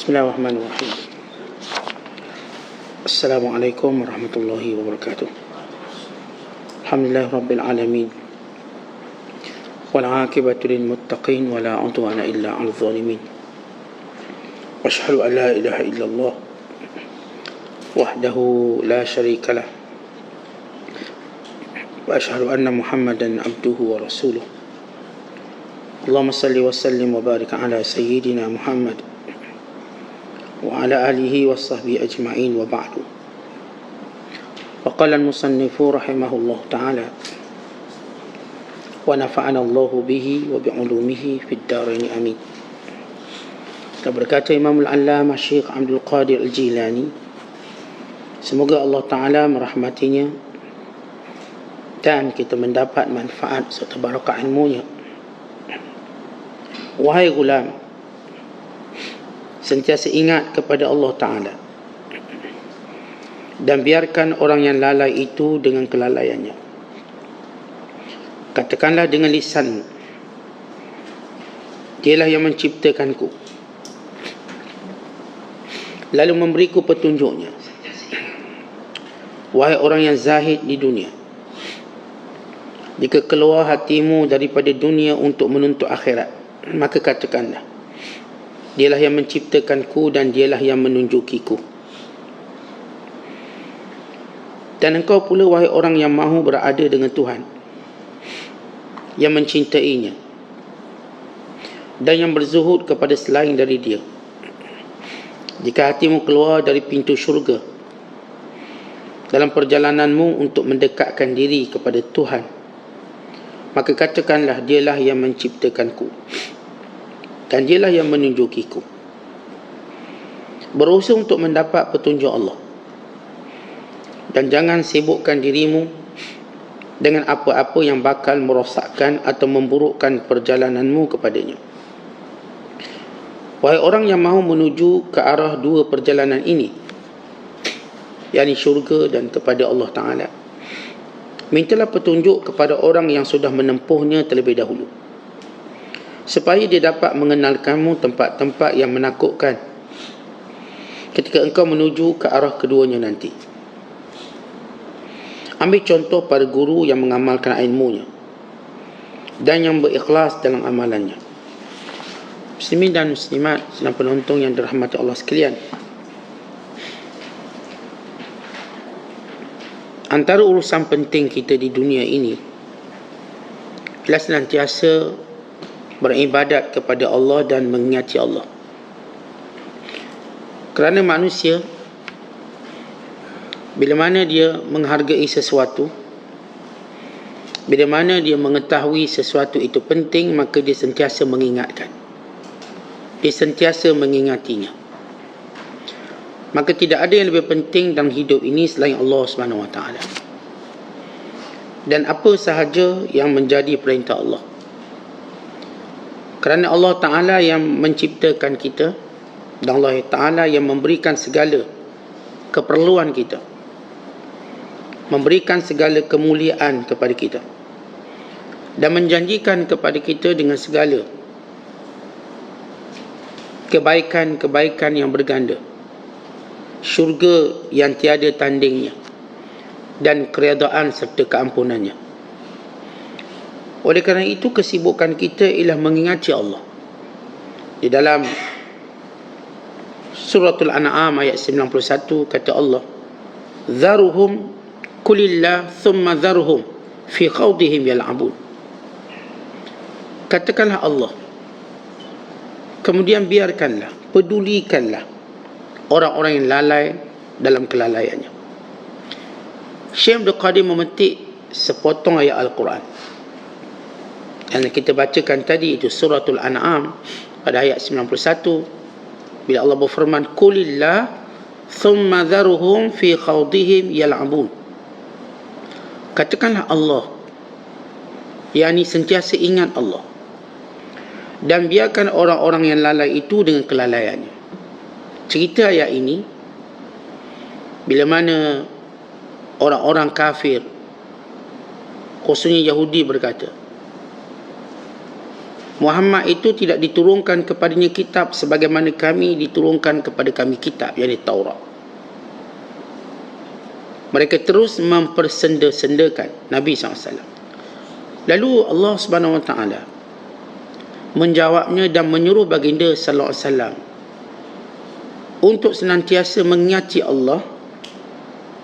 Bismillahirrahmanirrahim. Assalamualaikum warahmatullahi wabarakatuh. Alhamdulillahirabbil alamin. Wal 'aqibatu lil muttaqin wa la 'udwana illa 'alal zalimin. Wa asyhadu an la ilaha illallah wahdahu la syarika lah. Wa asyhadu anna Muhammadan 'abduhu wa rasuluh. Allahumma salli wa sallim wa barik ala sayyidina Muhammad wa ala alihi wa sahbihi ajma'in wa ba'du. Wa qala al-musannifu rahimahullah ta'ala wa nafa'ana Allahu bihi wa bi'ulumihi fid darain amin. Kita berkata Imam al-Allamah Syekh Abdul Qadir al-Jilani, semoga Allah Ta'ala merahmatinya dan kita mendapat manfaat serta barakah ilmunya. Wahai gulam, sentiasa ingat kepada Allah Ta'ala dan biarkan orang yang lalai itu dengan kelalaiannya. Katakanlah dengan lisanmu, dialah yang menciptakanku, lalu memberiku petunjuknya. Wahai orang yang zahid di dunia, jika keluar hatimu daripada dunia untuk menuntut akhirat, maka katakanlah, dialah yang menciptakanku dan dialah yang menunjukiku. Dan engkau pula, wahai orang yang mahu berada dengan Tuhan, yang mencintainya dan yang berzuhud kepada selain dari dia. Jika hatimu keluar dari pintu syurga dalam perjalananmu untuk mendekatkan diri kepada Tuhan, maka katakanlah, dialah yang menciptakanku dan dialah yang menunjukiku. Berusaha untuk mendapat petunjuk Allah dan jangan sibukkan dirimu dengan apa-apa yang bakal merosakkan atau memburukkan perjalananmu kepadanya. Wahai orang yang mahu menuju ke arah dua perjalanan ini, yakni syurga dan kepada Allah Ta'ala, mintalah petunjuk kepada orang yang sudah menempuhnya terlebih dahulu, supaya dia dapat mengenalkanmu tempat-tempat yang menakutkan ketika engkau menuju ke arah keduanya nanti. Ambil contoh para guru yang mengamalkan ilmunya dan yang berikhlas dalam amalannya. Muslimin dan muslimat dan penonton yang dirahmati Allah sekalian, antara urusan penting kita di dunia ini ialah senantiasa beribadat kepada Allah dan mengingati Allah. Kerana manusia, bila mana dia menghargai sesuatu, bila mana dia mengetahui sesuatu itu penting, maka dia sentiasa mengingatkan, dia sentiasa mengingatinya. Maka tidak ada yang lebih penting dalam hidup ini selain Allah SWT, dan apa sahaja yang menjadi perintah Allah. Kerana Allah Ta'ala yang menciptakan kita dan Allah Ta'ala yang memberikan segala keperluan kita, memberikan segala kemuliaan kepada kita dan menjanjikan kepada kita dengan segala kebaikan-kebaikan yang berganda, syurga yang tiada tandingnya dan keredaan serta keampunannya. Oleh kerana itu, kesibukan kita ialah mengingati Allah. Di dalam Suratul An'am ayat 91 kata Allah, "Dharuhum kulillah thumma dharuhum fi khawdihim yal'abun." Katakanlah Allah, kemudian biarkanlah, pedulikanlah orang-orang yang lalai dalam kelalaiannya. Syekh Abdul Qadir memetik sepotong ayat Al-Quran yang kita bacakan tadi, itu Suratul An'am pada ayat 91, bila Allah berfirman, "Qulillah thumma dharuhum fi khawdihim yal'abun." Katakanlah Allah, yakni sentiasa ingat Allah dan biarkan orang-orang yang lalai itu dengan kelalaiannya. Cerita ayat ini bila mana orang-orang kafir, khususnya Yahudi, berkata, Muhammad itu tidak diturunkan kepadanya kitab sebagaimana kami diturunkan kepada kami kitab, yakni Taurat. Mereka terus mempersenda-sendakan Nabi SAW. Lalu Allah Subhanahu Wa Taala menjawabnya dan menyuruh baginda sallallahu alaihi wasallam untuk senantiasa mengingati Allah,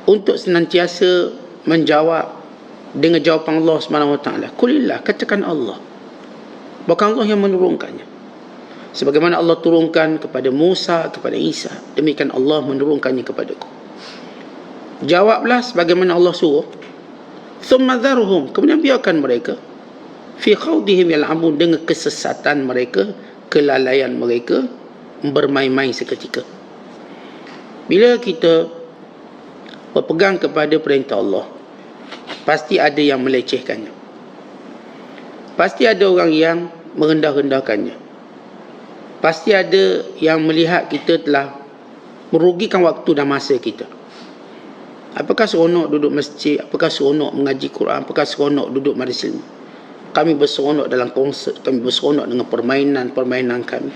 untuk senantiasa menjawab dengan jawapan Allah Subhanahu Wa Taala. Qulillah, katakan Allah. Bukan Allah yang menurunkannya. Sebagaimana Allah turunkan kepada Musa, kepada Isa, demikian Allah menurunkannya kepadaku. Jawablah sebagaimana Allah suruh. Thumma dharhum, kemudian biarkan mereka fi khawdihim yal'abun, dengan kesesatan mereka, kelalaian mereka, bermain-main seketika. Bila kita berpegang kepada perintah Allah, pasti ada yang melecehkannya. Pasti ada orang yang merendah-rendahkannya. Pasti ada yang melihat kita telah merugikan waktu dan masa kita. Apakah seronok duduk masjid? Apakah seronok mengaji Quran? Apakah seronok duduk majlis ilmu? Kami berseronok dalam konsert. Kami berseronok dengan permainan-permainan kami.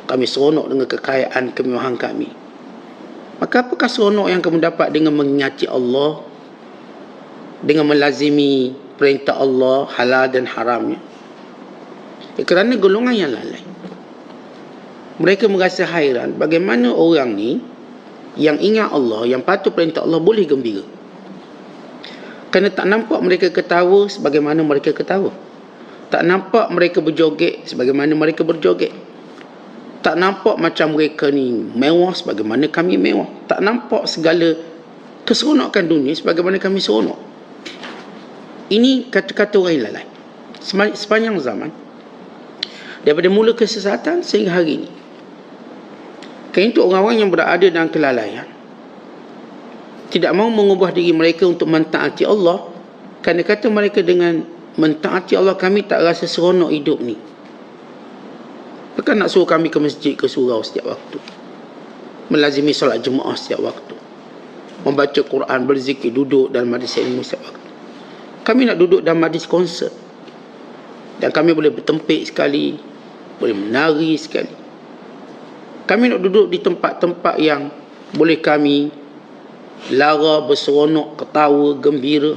Kami seronok dengan kekayaan kemewahan kami. Maka apakah seronok yang kamu dapat dengan mengingati Allah, dengan melazimi perintah Allah, halal dan haramnya? Kerana golongan yang lalai, mereka merasa hairan bagaimana orang ni yang ingat Allah, yang patuh perintah Allah, boleh gembira. Kerana tak nampak mereka ketawa sebagaimana mereka ketawa. Tak nampak mereka berjoget sebagaimana mereka berjoget. Tak nampak macam mereka ni mewah sebagaimana kami mewah. Tak nampak segala keseronokan dunia sebagaimana kami seronok. Ini kata-kata orang yang lalai sepanjang zaman, daripada mula kesesatan sehingga hari ini. Kerana itu orang-orang yang berada dalam kelalaian tidak mahu mengubah diri mereka untuk mentaati Allah, kerana kata mereka dengan mentaati Allah kami tak rasa seronok hidup ni. Bukan nak suruh kami ke masjid, ke surau setiap waktu, melazimi solat jemaah setiap waktu, membaca Quran, berzikir, duduk dalam majlis ilmu setiap waktu. Kami nak duduk dalam majlis konsert, dan kami boleh bertempik sekali, boleh menari sekali. Kami nak duduk di tempat-tempat yang boleh kami lara, berseronok, ketawa, gembira.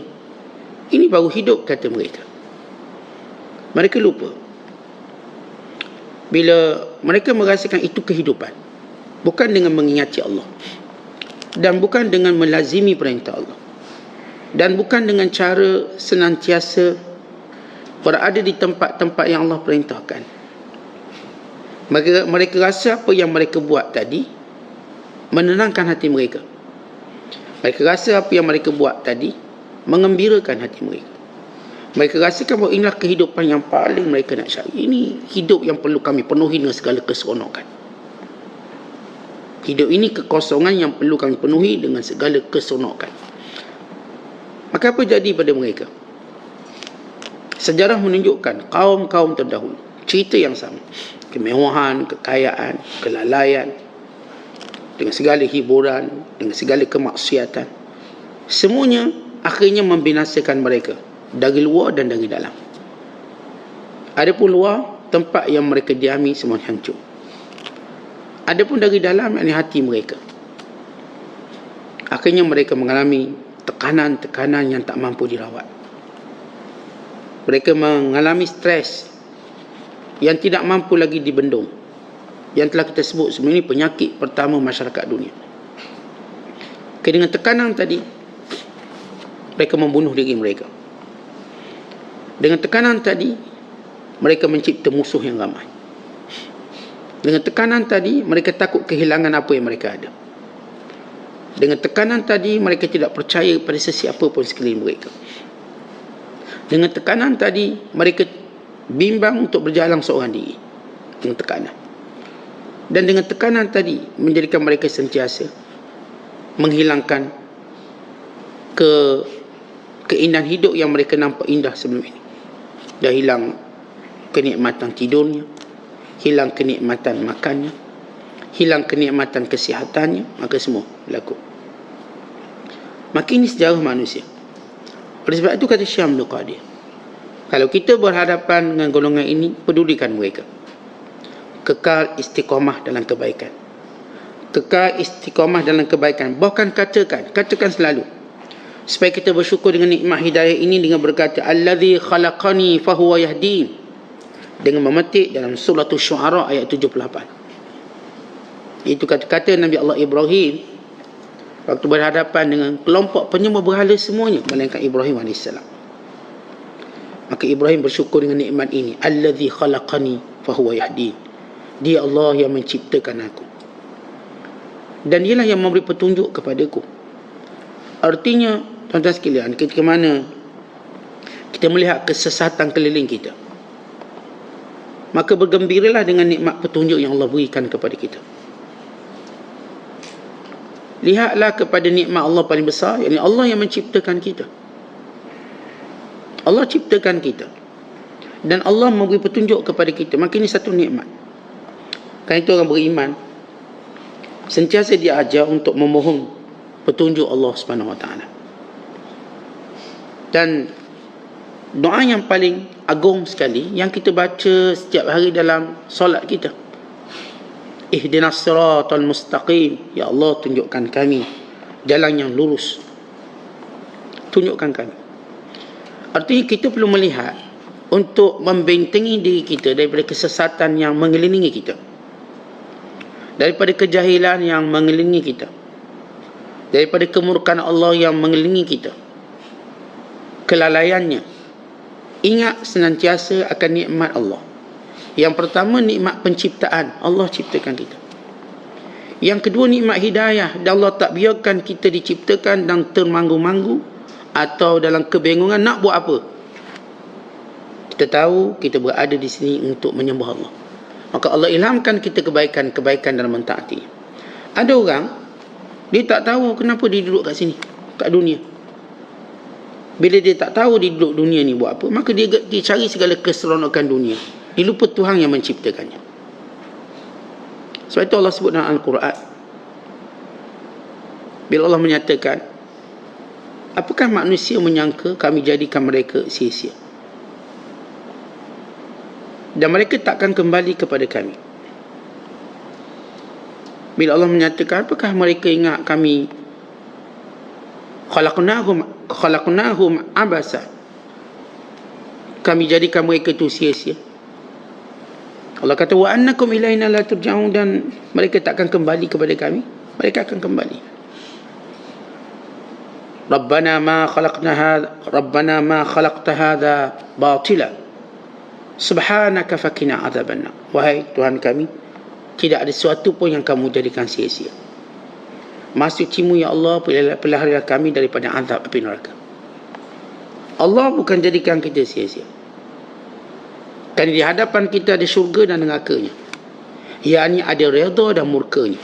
Ini baru hidup, kata mereka. Mereka lupa bila mereka merasakan itu kehidupan, bukan dengan mengingati Allah, dan bukan dengan melazimi perintah Allah, dan bukan dengan cara senantiasa berada di tempat-tempat yang Allah perintahkan. Mereka rasa apa yang mereka buat tadi menenangkan hati mereka. Mereka rasa apa yang mereka buat tadi mengembirakan hati mereka. Mereka rasakan bahawa inilah kehidupan yang paling mereka nak cari. Ini hidup yang perlu kami penuhi dengan segala keseronokan. Hidup ini kekosongan yang perlu kami penuhi dengan segala keseronokan. Maka apa jadi pada mereka? Sejarah menunjukkan kaum-kaum terdahulu cerita yang sama. Kemewahan, kekayaan, kelalaian, dengan segala hiburan, dengan segala kemaksiatan, semuanya akhirnya membinasakan mereka dari luar dan dari dalam. Adapun luar, tempat yang mereka diami semua hancur. Adapun dari dalam, yakni hati mereka, akhirnya mereka mengalami tekanan-tekanan yang tak mampu dirawat. Mereka mengalami stres yang tidak mampu lagi dibendung, yang telah kita sebut semua ini penyakit pertama masyarakat dunia. Dengan tekanan tadi, mereka membunuh diri mereka. Dengan tekanan tadi, mereka mencipta musuh yang ramai. Dengan tekanan tadi, mereka takut kehilangan apa yang mereka ada. Dengan tekanan tadi, mereka tidak percaya pada sesiapa pun sekeliling mereka. Dengan tekanan tadi, mereka bimbang untuk berjalan seorang diri. Dengan tekanan. Dan dengan tekanan tadi, menjadikan mereka sentiasa menghilangkan keindahan hidup yang mereka nampak indah sebelum ini. Dah hilang kenikmatan tidurnya, hilang kenikmatan makannya, hilang kenikmatan kesihatannya, maka semua berlaku. Maka ini sejarah manusia. Oleh sebab itu kata Syekh Abdul Qadir, Kalau kita berhadapan dengan golongan ini, pedulikan mereka. Kekal istiqamah dalam kebaikan. Kekal istiqamah dalam kebaikan. Bahkan katakan selalu, supaya kita bersyukur dengan nikmat hidayah ini dengan berkata, Allazi khalaqani fahuwa yahdin, dengan memetik dalam surah Syu'ara ayat 78. Itu kata-kata Nabi Allah Ibrahim waktu berhadapan dengan kelompok penyembah berhala semuanya melainkan Ibrahim AS. Maka Ibrahim bersyukur dengan nikmat ini. Allazi khalaqani fahuwa yahdin. Dia Allah yang menciptakan aku, dan dialah yang memberi petunjuk kepadaku. Artinya, tuan-tuan sekalian, ketika mana kita melihat kesesatan keliling kita, maka bergembiralah dengan nikmat petunjuk yang Allah berikan kepada kita. Lihatlah kepada nikmat Allah paling besar, yakni Allah yang menciptakan kita. Allah ciptakan kita, dan Allah memberi petunjuk kepada kita. Maka ini satu nikmat. Kan itu orang beriman sentiasa diajar untuk memohon petunjuk Allah Subhanahu Wa Taala. Dan doa yang paling agung sekali yang kita baca setiap hari dalam solat kita, Ihdinas siratal mustaqim. Ya Allah, tunjukkan kami jalan yang lurus. Tunjukkan kami. Artinya kita perlu melihat untuk membentengi diri kita daripada kesesatan yang mengelilingi kita, daripada kejahilan yang mengelilingi kita, daripada kemurkaan Allah yang mengelilingi kita, kelalaiannya. Ingat senantiasa akan nikmat Allah. Yang pertama, nikmat penciptaan. Allah ciptakan kita. Yang kedua, nikmat hidayah. Dan Allah tak biarkan kita diciptakan dan termanggu-manggu atau dalam kebingungan nak buat apa. Kita tahu kita berada di sini untuk menyembah Allah. Maka Allah ilhamkan kita kebaikan dalam mentaati. Ada orang, dia tak tahu kenapa dia duduk kat sini, kat dunia. Bila dia tak tahu dia duduk dunia ni buat apa, maka dia cari segala keseronokan dunia. Dia lupa Tuhan yang menciptakannya. Sebab itu Allah sebut dalam Al-Quran, bila Allah menyatakan, apakah manusia menyangka kami jadikan mereka sia-sia, dan mereka takkan kembali kepada kami. Bila Allah menyatakan, apakah mereka ingat kami khalaqnahum abasa, kami jadikan mereka itu sia-sia. Allah kata, wa annakum ilaina la turja'un, dan mereka takkan kembali kepada kami. Mereka akan kembali. Rabbana ma khalaqta hadha batila subhanaka fakina adzabannar. Wahai Tuhan kami, tidak ada sesuatu pun yang kamu jadikan sia-sia. Maha suci-Mu ya Allah, pelihara kami daripada azab api neraka. Allah bukan jadikan kita sia-sia. Kan di hadapan kita ada syurga dan nerakanya, yakni ada redha dan murkanya.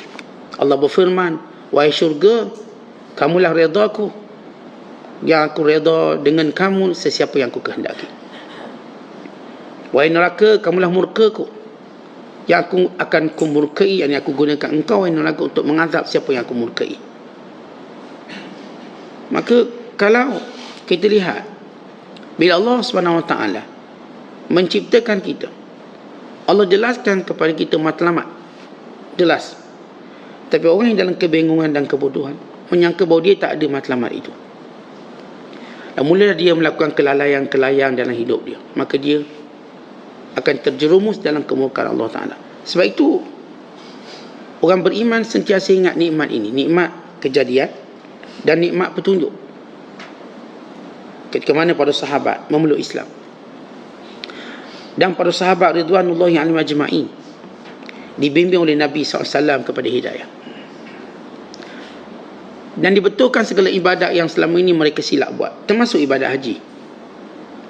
Allah berfirman, wahai syurga, kamulah redhaku, yang aku redha dengan kamu sesiapa yang aku kehendaki. Wahai neraka, kamulah murkaku, yang aku akan kumurkai, yang aku gunakan engkau, wahai neraka, untuk mengazab siapa yang aku murkai. Maka kalau kita lihat, bila Allah SWT menciptakan kita, Allah jelaskan kepada kita matlamat, jelas. Tapi orang yang dalam kebingungan dan kebodohan menyangka bahawa dia tak ada matlamat itu, dan mulalah dia melakukan kelalaian dalam hidup dia, maka dia akan terjerumus dalam kemurkaan Allah Ta'ala. Sebab itu orang beriman sentiasa ingat nikmat ini, nikmat kejadian dan nikmat petunjuk. Ketika mana para sahabat memeluk Islam, dan para sahabat ridwanullahi alaihim ajma'in dibimbing oleh Nabi SAW kepada hidayah, dan dibetulkan segala ibadat yang selama ini mereka silap buat, termasuk ibadat haji.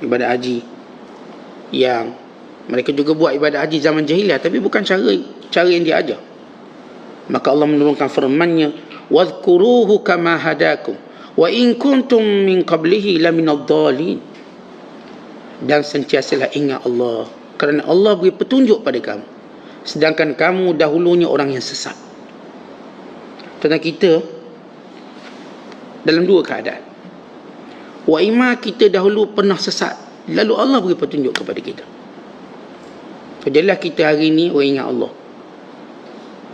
Ibadat haji yang mereka juga buat ibadat haji zaman jahiliah, tapi bukan cara yang diajar. Maka Allah menurunkan firman-Nya, wadhkuruhu kama hadakum wa in kuntum min qablihi laminadh dhalin. Dan sentiasalah ingat Allah, kerana Allah beri petunjuk pada kamu, sedangkan kamu dahulunya orang yang sesat. Tentang kita dalam dua keadaan. Wa imma kita dahulu pernah sesat, Lalu Allah beri petunjuk kepada kita. Jadilah kita hari ini orang ingat Allah.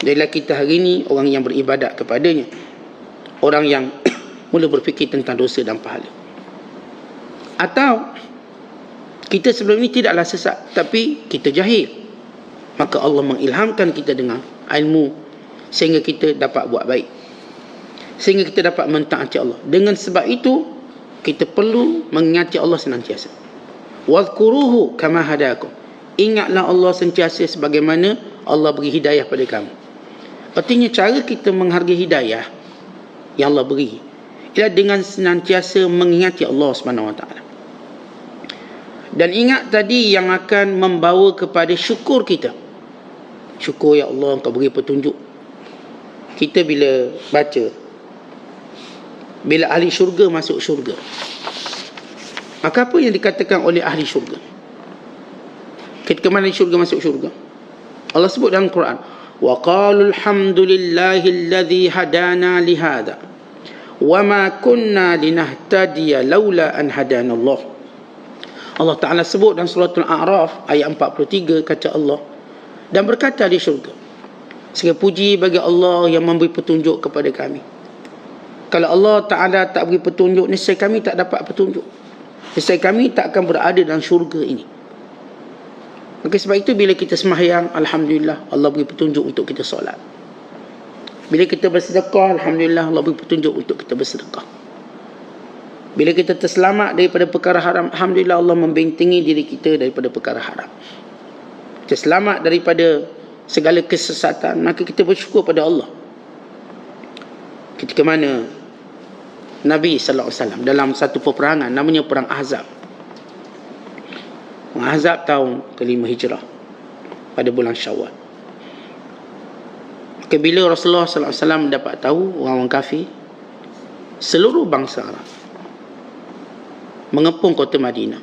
Jadilah kita hari ini orang yang beribadat kepadanya. Orang yang mula berfikir tentang dosa dan pahala. Atau kita sebelum ini tidaklah sesat, tapi kita jahil. Maka Allah mengilhamkan kita dengan ilmu sehingga kita dapat buat baik, sehingga kita dapat mentaati Allah. Dengan sebab itu kita perlu mengingati Allah senantiasa. Wadhkuruhu kama hadakum. Ingatlah Allah sentiasa sebagaimana Allah beri hidayah pada kamu. Artinya cara kita menghargai hidayah yang Allah beri ialah dengan senantiasa mengingati Allah SWT. Dan ingat tadi yang akan membawa kepada syukur kita. Syukur, ya Allah, Engkau beri petunjuk. Kita bila baca, bila ahli syurga masuk syurga, maka apa yang dikatakan oleh ahli syurga? Ketika mana ahli syurga masuk syurga? Allah sebut dalam Quran, wa qalu alhamdulillahilladzi hadana lihada wa ma kunna linahtadiya laula an hadana Allah. Allah Ta'ala sebut dalam surah Al-A'raf ayat 43, kata Allah, dan berkata di syurga, segala puji bagi Allah yang memberi petunjuk kepada kami. Kalau Allah Ta'ala tak beri petunjuk, nescaya kami tak dapat petunjuk. Nescaya kami tak akan berada dalam syurga ini. Maka sebab itu bila kita sembahyang, alhamdulillah Allah beri petunjuk untuk kita solat. Bila kita bersedekah, alhamdulillah Allah beri petunjuk untuk kita bersedekah. Bila kita terselamat daripada perkara haram, alhamdulillah Allah membentengi diri kita daripada perkara haram. Kita selamat daripada segala kesesatan, maka kita bersyukur pada Allah. Ketika mana Nabi SAW dalam satu peperangan namanya Perang Ahzab. Perang Ahzab tahun ke-5 Hijrah pada bulan Syawal. Maka bila Rasulullah SAW mendapat tahu orang-orang kafir, seluruh bangsa Arab mengepung kota Madinah,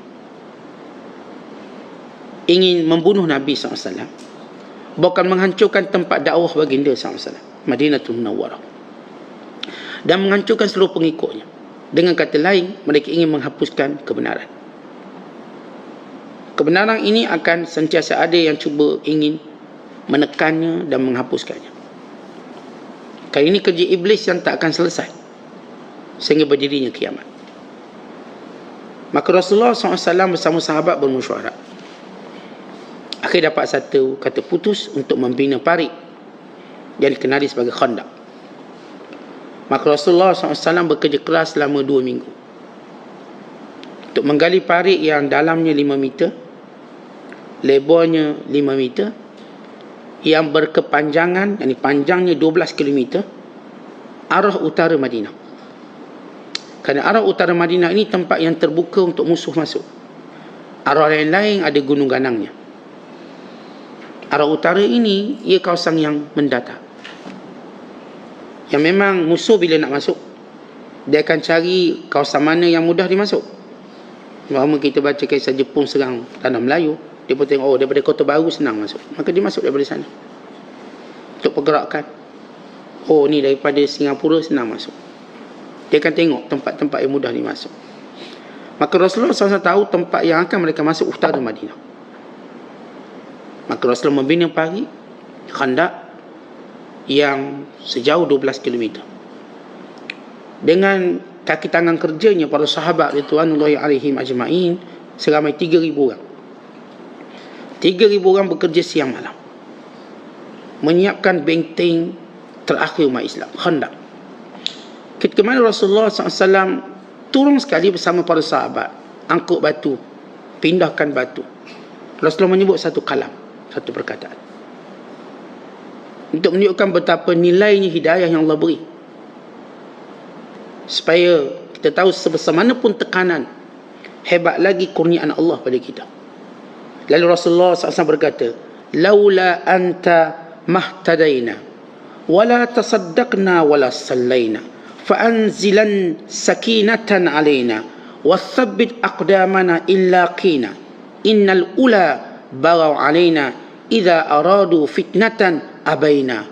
ingin membunuh Nabi SAW, bahkan menghancurkan tempat dakwah baginda SAW, Madinatul Munawwarah, dan menghancurkan seluruh pengikutnya. Dengan kata lain, mereka ingin menghapuskan kebenaran. Kebenaran ini akan sentiasa ada yang cuba ingin menekannya dan menghapuskannya. Kali ini kerja iblis yang tak akan selesai sehingga berdirinya kiamat. Maka Rasulullah SAW bersama sahabat bermusyawarah. Akhir dapat satu kata putus untuk membina parit yang dikenali sebagai Khandaq. Maka Rasulullah SAW bekerja keras selama 2 minggu untuk menggali parit yang dalamnya 5 meter, lebarnya 5 meter, yang berkepanjangan, yang panjangnya 12 km, arah utara Madinah. Kerana arah utara Madinah ini tempat yang terbuka untuk musuh masuk. Arah lain-lain ada gunung ganangnya. Arah utara ini ia kawasan yang mendatar, yang memang musuh bila nak masuk, dia akan cari kawasan mana yang mudah dimasuk. Bahawa kita baca kisah Jepun serang tanah Melayu, dia pun tengok, oh, daripada Kota Baru senang masuk, maka dia masuk daripada sana untuk pergerakan. Oh, ni daripada Singapura senang masuk, dia akan tengok tempat-tempat yang mudah dimasuk. Maka Rasulullah SAW tahu tempat yang akan mereka masuk utara Madinah. Maka Rasulullah membina parit Khandaq yang sejauh 12 km. Dengan kaki tangan kerjanya para sahabat ridwanullahi alaihim ajma'in, seramai 3,000 orang. 3,000 orang bekerja siang malam menyiapkan benteng terakhir umat Islam, Khandaq. Ketika mana Rasulullah SAW turun sekali bersama para sahabat, angkut batu, pindahkan batu, Rasulullah menyebut satu kalam, satu perkataan, untuk menunjukkan betapa nilainya hidayah yang Allah beri, supaya kita tahu sebesar mana pun tekanan, hebat lagi kurniaan Allah pada kita. Lalu Rasulullah SAW berkata, laula anta mahtadaina wala tasaddaqna wala sallaina fa'anzilan sakinatan alaina wathabbit aqdamana illa qina innal ula baraw alaina idza aradu fitnatan abaina.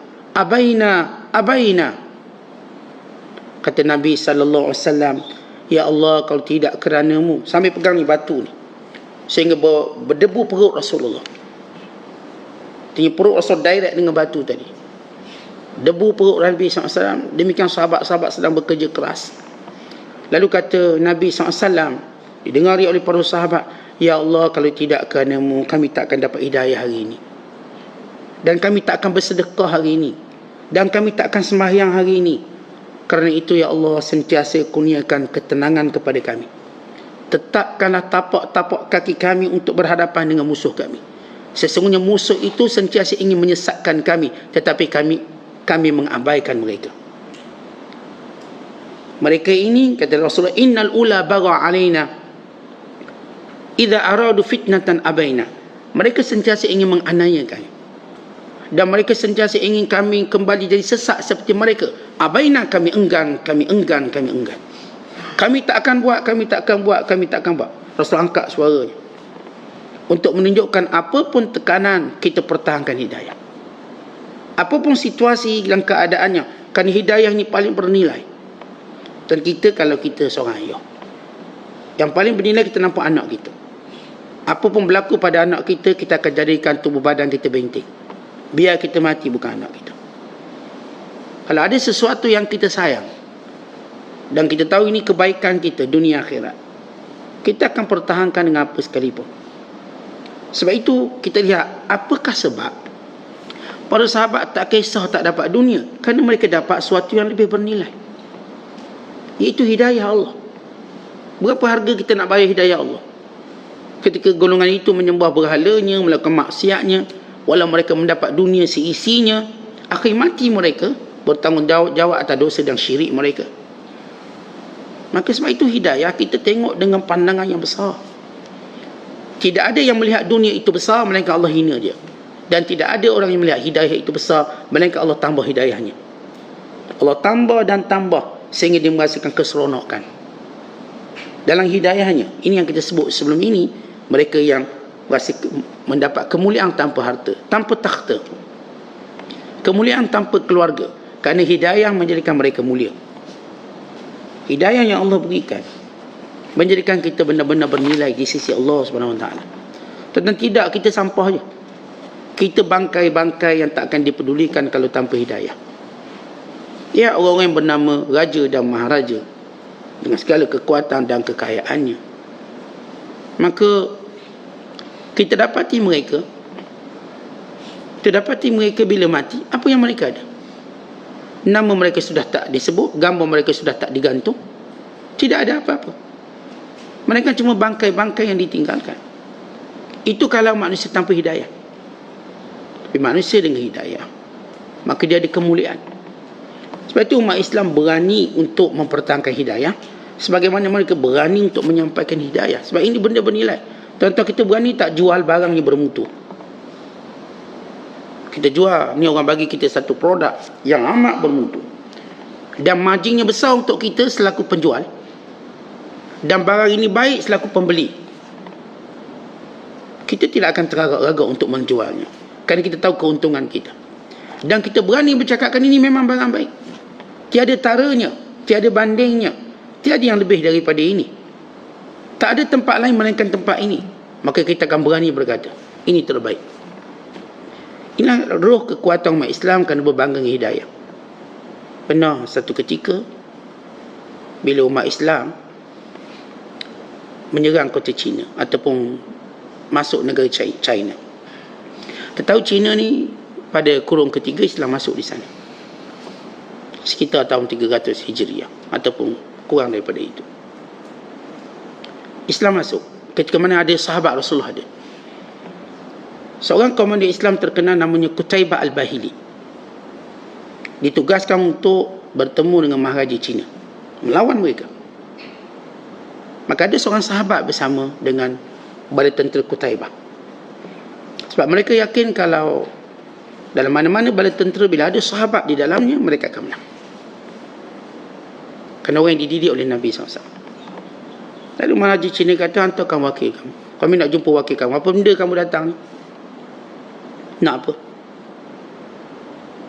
Kata Nabi SAW, ya Allah, kalau tidak keranamu, sambil pegang ni batu ni, sehingga berdebu perut Rasulullah. Tinggi perut Rasul direct dengan batu tadi. Debu perut Nabi SAW. Demikian sahabat-sahabat sedang bekerja keras. Lalu kata Nabi SAW, didengari oleh para sahabat, "Ya Allah, kalau tidak kerana-Mu, kami tak akan dapat hidayah hari ini. Dan kami tak akan bersedekah hari ini. Dan kami tak akan sembahyang hari ini. Kerana itu, Ya Allah, sentiasa kurniakan ketenangan kepada kami. Tetapkanlah tapak-tapak kaki kami untuk berhadapan dengan musuh kami. Sesungguhnya musuh itu sentiasa ingin menyesatkan kami, tetapi kami mengabaikan mereka." Mereka ini, kata Rasulullah, "Innal ula bagha alaina idza aradu fitnatan abaina." Mereka sentiasa ingin menganiaya kami, dan mereka sentiasa ingin kami kembali jadi sesat seperti mereka. Abaina, kami enggan. Kami tak akan buat. Rasul angkat suaranya untuk menunjukkan apapun tekanan, kita pertahankan hidayah. Apapun situasi dan keadaannya, kerana hidayah ni paling bernilai. Dan kita, kalau kita seorang ayah, yang paling bernilai, kita nampak anak kita. Apapun berlaku pada anak kita, kita akan jadikan tubuh badan kita benteng. Biar kita mati, bukan anak kita. Kalau ada sesuatu yang kita sayang, dan kita tahu ini kebaikan kita, dunia akhirat, kita akan pertahankan dengan apa sekalipun. Sebab itu, kita lihat, apakah sebab para sahabat tak kisah tak dapat dunia? Kerana mereka dapat sesuatu yang lebih bernilai, iaitu hidayah Allah. Berapa harga kita nak bayar hidayah Allah? Ketika golongan itu menyembah berhalanya, melakukan maksiatnya, walau mereka mendapat dunia seisinya, akhir mati mereka bertanggungjawab atas dosa dan syirik mereka. Maka sebab itu hidayah kita tengok dengan pandangan yang besar. Tidak ada yang melihat dunia itu besar melainkan Allah hina dia. Dan tidak ada orang yang melihat hidayah itu besar melainkan Allah tambah hidayahnya. Allah tambah dan tambah sehingga dia merasakan keseronokan dalam hidayahnya. Ini yang kita sebut sebelum ini, mereka yang mendapat kemuliaan tanpa harta, tanpa takhta, kemuliaan tanpa keluarga, kerana hidayah menjadikan mereka mulia. Hidayah yang Allah berikan menjadikan kita benar-benar bernilai di sisi Allah SWT. Dan tidak kita sampah je, kita bangkai-bangkai yang tak akan dipedulikan kalau tanpa hidayah. Ya, orang-orang yang bernama raja dan maharaja dengan segala kekuatan dan kekayaannya, maka kita dapati mereka bila mati, apa yang mereka ada? Nama mereka sudah tak disebut, gambar mereka sudah tak digantung, tidak ada apa-apa. Mereka cuma bangkai-bangkai yang ditinggalkan. Itu kalau manusia tanpa hidayah. Tapi manusia dengan hidayah, maka dia ada kemuliaan. Sebab itu umat Islam berani untuk mempertahankan hidayah, sebagaimana mereka berani untuk menyampaikan hidayah. Sebab ini benda bernilai. Contoh, kita berani tak jual barang yang bermutu. Kita jual, ni orang bagi kita satu produk yang amat bermutu, dan marginnya besar untuk kita selaku penjual, dan barang ini baik selaku pembeli. Kita tidak akan teragak-ragak untuk menjualnya, kerana kita tahu keuntungan kita. Dan kita berani bercakapkan ini memang barang baik, tiada taranya, tiada bandingnya, tiada yang lebih daripada ini, tak ada tempat lain melainkan tempat ini. Maka kita akan berani berkata, ini terbaik. Inilah roh kekuatan umat Islam kerana berbangga dengan hidayah. Pernah satu ketika, bila umat Islam menyerang kota China ataupun masuk negara China. Kita tahu China ni pada kurun ketiga Islam masuk di sana, sekitar tahun 300 Hijriah ataupun kurang daripada itu. Islam masuk ketika mana ada sahabat Rasulullah ada. Seorang komandan Islam terkenal namanya Qutaibah Al-Bahili ditugaskan untuk bertemu dengan Maharaja China, melawan mereka. Maka ada seorang sahabat bersama dengan bala tentera Qutaibah. Sebab mereka yakin kalau dalam mana-mana bala tentera, bila ada sahabat di dalamnya, mereka akan menang. Kerana orang yang dididik oleh Nabi SAW. Lalu Maharaja China kata, hantarkan wakil kamu. Kami nak jumpa wakil kamu. Apa benda kamu datang ni? Nak apa?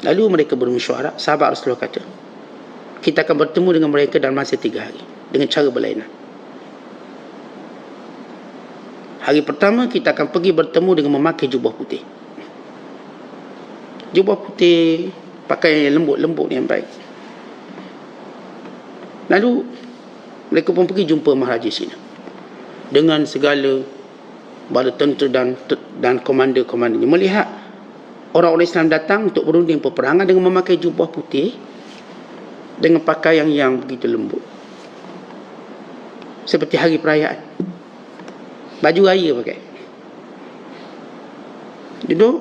Lalu mereka bermesyuarat. Sahabat Rasulullah kata, kita akan bertemu dengan mereka dalam masa 3 hari dengan cara berlainan. Hari pertama kita akan pergi bertemu dengan memakai jubah putih. Jubah putih, pakaian yang lembut-lembut yang baik. Lalu mereka pun pergi jumpa Maharaja Cina dengan segala bala tentera dan komander-komandernya. Melihat orang-orang Islam datang untuk berunding peperangan dengan memakai jubah putih dengan pakaian yang begitu lembut, seperti hari perayaan, baju raya pakai. Duduk,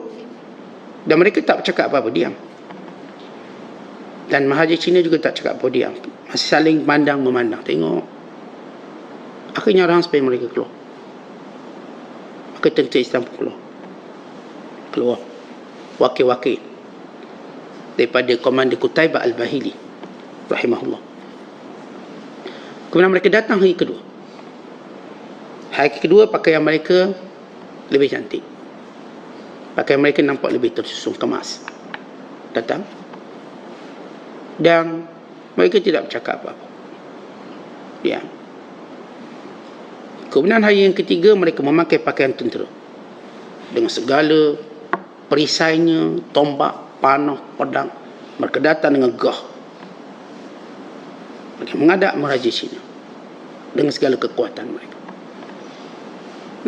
dan mereka tak bercakap apa-apa, diam. Dan Maharaja Cina juga tak cakap apa, diam. Masih saling memandang, tengok. Akhirnya orang supaya mereka keluar. Maka tentera Islam pun keluar. Wakil-wakil daripada Komander Qutaibah Al-Bahili rahimahullah. Kemudian mereka datang hari kedua. Hari kedua pakaian mereka lebih cantik. Pakaian mereka nampak lebih tersusun, kemas. Datang. Dan mereka tidak bercakap apa-apa. Ya. Kemudian hari yang ketiga mereka memakai pakaian tentera dengan segala perisainya, tombak, panah, pedang. Mereka datang dengan gah. Mereka menghadap Maharaja Cina dengan segala kekuatan mereka.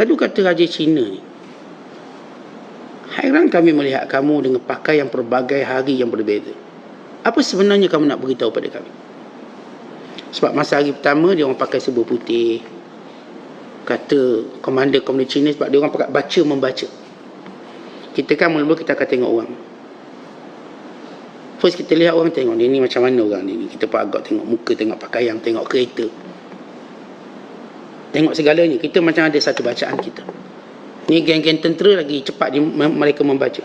Lalu kata Raja Cina ni, hairan kami melihat kamu dengan pakaian pelbagai hari yang berbeza. Apa sebenarnya kamu nak beritahu pada kami? Sebab masa hari pertama dia orang pakai serba putih. Kata komander Cina, sebab dia orang pakai baca membaca. Kita kan mula-mula kita akan tengok orang. First kita lihat orang, tengok dia ni macam mana orang ni. Kita pun agak tengok muka, tengok pakaian, tengok kereta, tengok segalanya. Kita macam ada satu bacaan kita. Ni geng-geng tentera lagi cepat mereka membaca.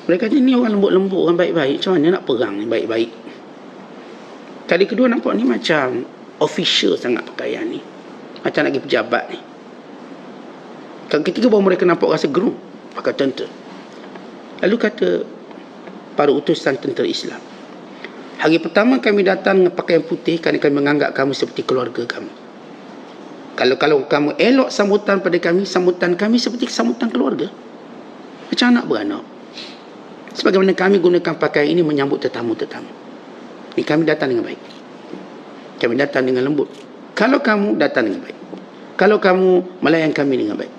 Mereka kata ni orang lembut-lembut, orang baik-baik. Macam mana nak perang ni baik-baik? Kali kedua nampak ni macam official sangat pakaian ni. Macam nak pergi pejabat ni. Kali ketiga baru mereka nampak rasa gerung pakai tentera. Lalu kata para utusan tentera Islam, hari pertama kami datang dengan pakaian putih kerana kami menganggap kamu seperti keluarga kami. Kalau kamu elok sambutan pada kami, sambutan kami seperti sambutan keluarga. Macam anak beranak. Sebagaimana kami gunakan pakaian ini menyambut tetamu-tetamu. Ini kami datang dengan baik. Kami datang dengan lembut. Kalau kamu datang dengan baik. Kalau kamu melayan kami dengan baik.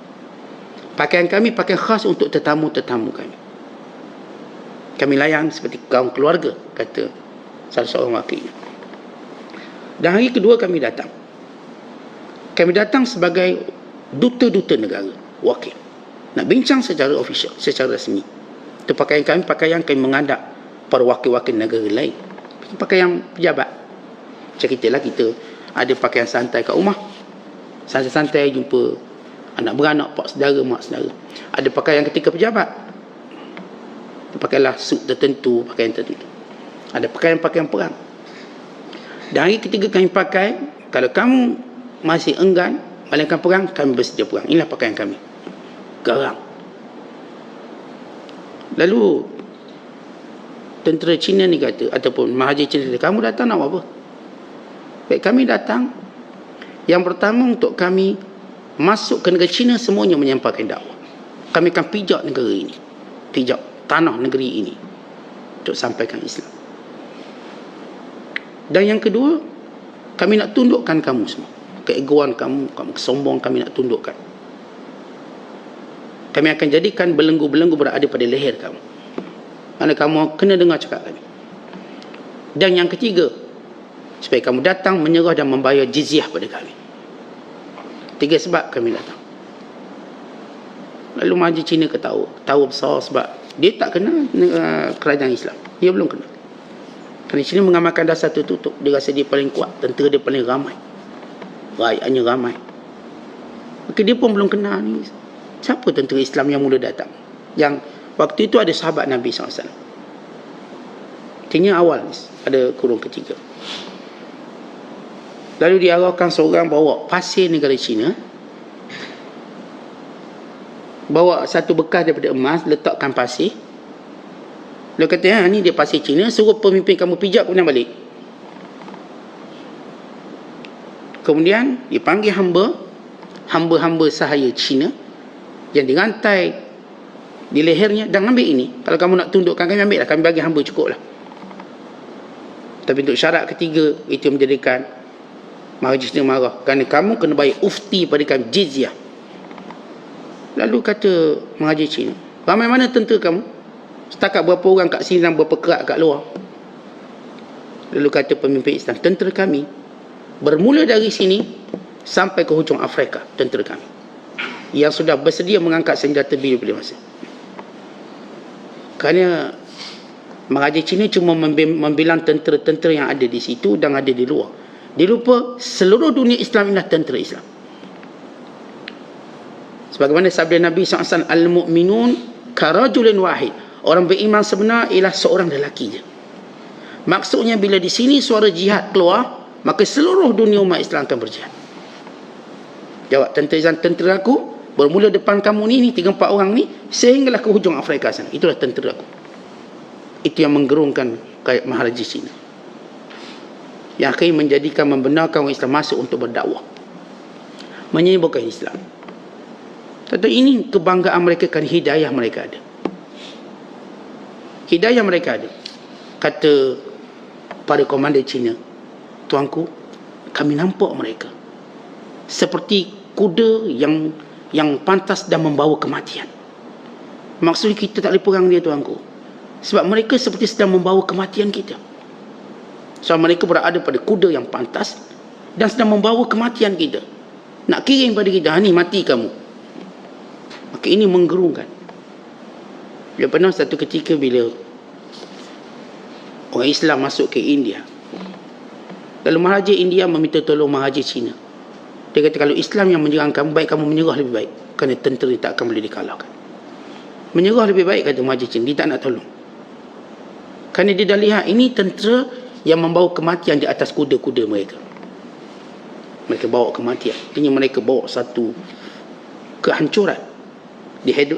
Pakaian kami pakaian khas untuk tetamu-tetamu kami. Kami layan seperti kaum keluarga, kata salah seorang wakilnya. Dan hari kedua kami datang. Kami datang sebagai duta-duta negara, wakil. Nak bincang secara official, secara rasmi. Itu pakaian kami menghadap para wakil-wakil negara lain. Pakaian pejabat. Ceritalah kita ada pakaian santai kat rumah. Santai-santai jumpa anak beranak, pak saudara, mak saudara. Ada pakaian ketika pejabat. Pakailah suit tertentu, pakaian tertentu. Ada pakaian-pakaian perang. Dan hari ketiga kami pakai, kalau kamu masih enggan melakukan perang, kami bersedia perang. Inilah pakaian kami. Garang. Lalu tentera Cina ni kata, ataupun Maharaja Cina kata, kamu datang nak apa? Baik, kami datang yang pertama untuk kami masuk ke negara Cina, semuanya menyampaikan dakwah. Kami akan pijak negara ini, pijak tanah negeri ini untuk sampaikan Islam. Dan yang kedua, kami nak tundukkan kamu semua. Keegoan kamu kesombong kami nak tundukkan. Kami akan jadikan belenggu-belenggu berada pada leher kamu. Mana kamu kena dengar cakap kami. Dan yang ketiga, supaya kamu datang menyerah dan membayar jizyah pada kami. 3 sebab kami datang. Lalu Maharaja Cina tahu besar sebab dia tak kena kerajaan Islam. Dia belum kena. Kerana Cina mengamalkan dasar tertutup. Dia rasa dia paling kuat, tentera dia paling ramai, rakyatnya ramai. Maka dia pun belum kenal ni. Siapa tentera Islam yang mula datang? Yang waktu itu ada sahabat Nabi SAW. Artinya awal, ada kurung ketiga. Lalu diarahkan seorang bawa pasir negara Cina. Bawa satu bekas daripada emas, letakkan pasir. Dia kata, ni dia pasir Cina, suruh pemimpin kamu pijak, kemudian balik. Kemudian dipanggil hamba-hamba sahaya Cina yang dirantai di lehernya, dan ambil ini. Kalau kamu nak tundukkan kami, ambil lah, kami bagi hamba cukup lah. Tapi untuk syarat ketiga, itu menjadikan Mahaji Cina marah, kerana kamu kena bayar ufti pada kami, jizyah. Lalu kata Mahaji Cina, ramai mana tentera kamu? Setakat berapa orang kat sini dan berapa kerat kat luar? Lalu kata pemimpin Islam, tentera kami bermula dari sini sampai ke hujung Afrika, tentera kami yang sudah bersedia mengangkat senjata bila masa. Kerana Mahaji Cina cuma membilang tentera-tentera yang ada di situ dan ada di luar. Dia lupa seluruh dunia Islam inilah tentera Islam. Sebagaimana sabda Nabi SAW, al-mu'minun karajulin wahid. Orang beriman sebenar ialah seorang lelaki je. Maksudnya bila di sini suara jihad keluar, maka seluruh dunia umat Islam akan berjihad. Jawab tentera Islam, tentera aku bermula depan kamu ni 3-4 orang ni sehinggalah ke hujung Afrika sana. Itulah tentera aku. Itu yang menggerungkan Maharaja Cina, yang akhirnya menjadikan, membenarkan orang Islam masuk untuk berdakwah, menyembuhkan Islam. Tentu ini kebanggaan mereka, kerana hidayah mereka ada. Hidayah mereka ada. Kata pada komandan Cina, tuanku, kami nampak mereka seperti kuda yang pantas dan membawa kematian. Maksudnya kita tak boleh perang dia, tuanku, sebab mereka seperti sedang membawa kematian kita. Sebab mereka berada pada kuda yang pantas dan sedang membawa kematian kita, nak kirim pada kita, ni mati kamu. Maka ini menggerungkan. Bila pernah satu ketika bila orang Islam masuk ke India, lalu Maharaja India meminta tolong Maharaja Cina. Dia kata, kalau Islam yang menyerang kamu, baik kamu menyerah lebih baik, kerana tentera tak akan boleh dikalahkan. Menyerah lebih baik, kata Maharaja Cina. Dia tak nak tolong, kerana dia dah lihat ini tentera yang membawa kematian di atas kuda-kuda mereka. Mereka bawa kematian. Artinya mereka bawa satu kehancuran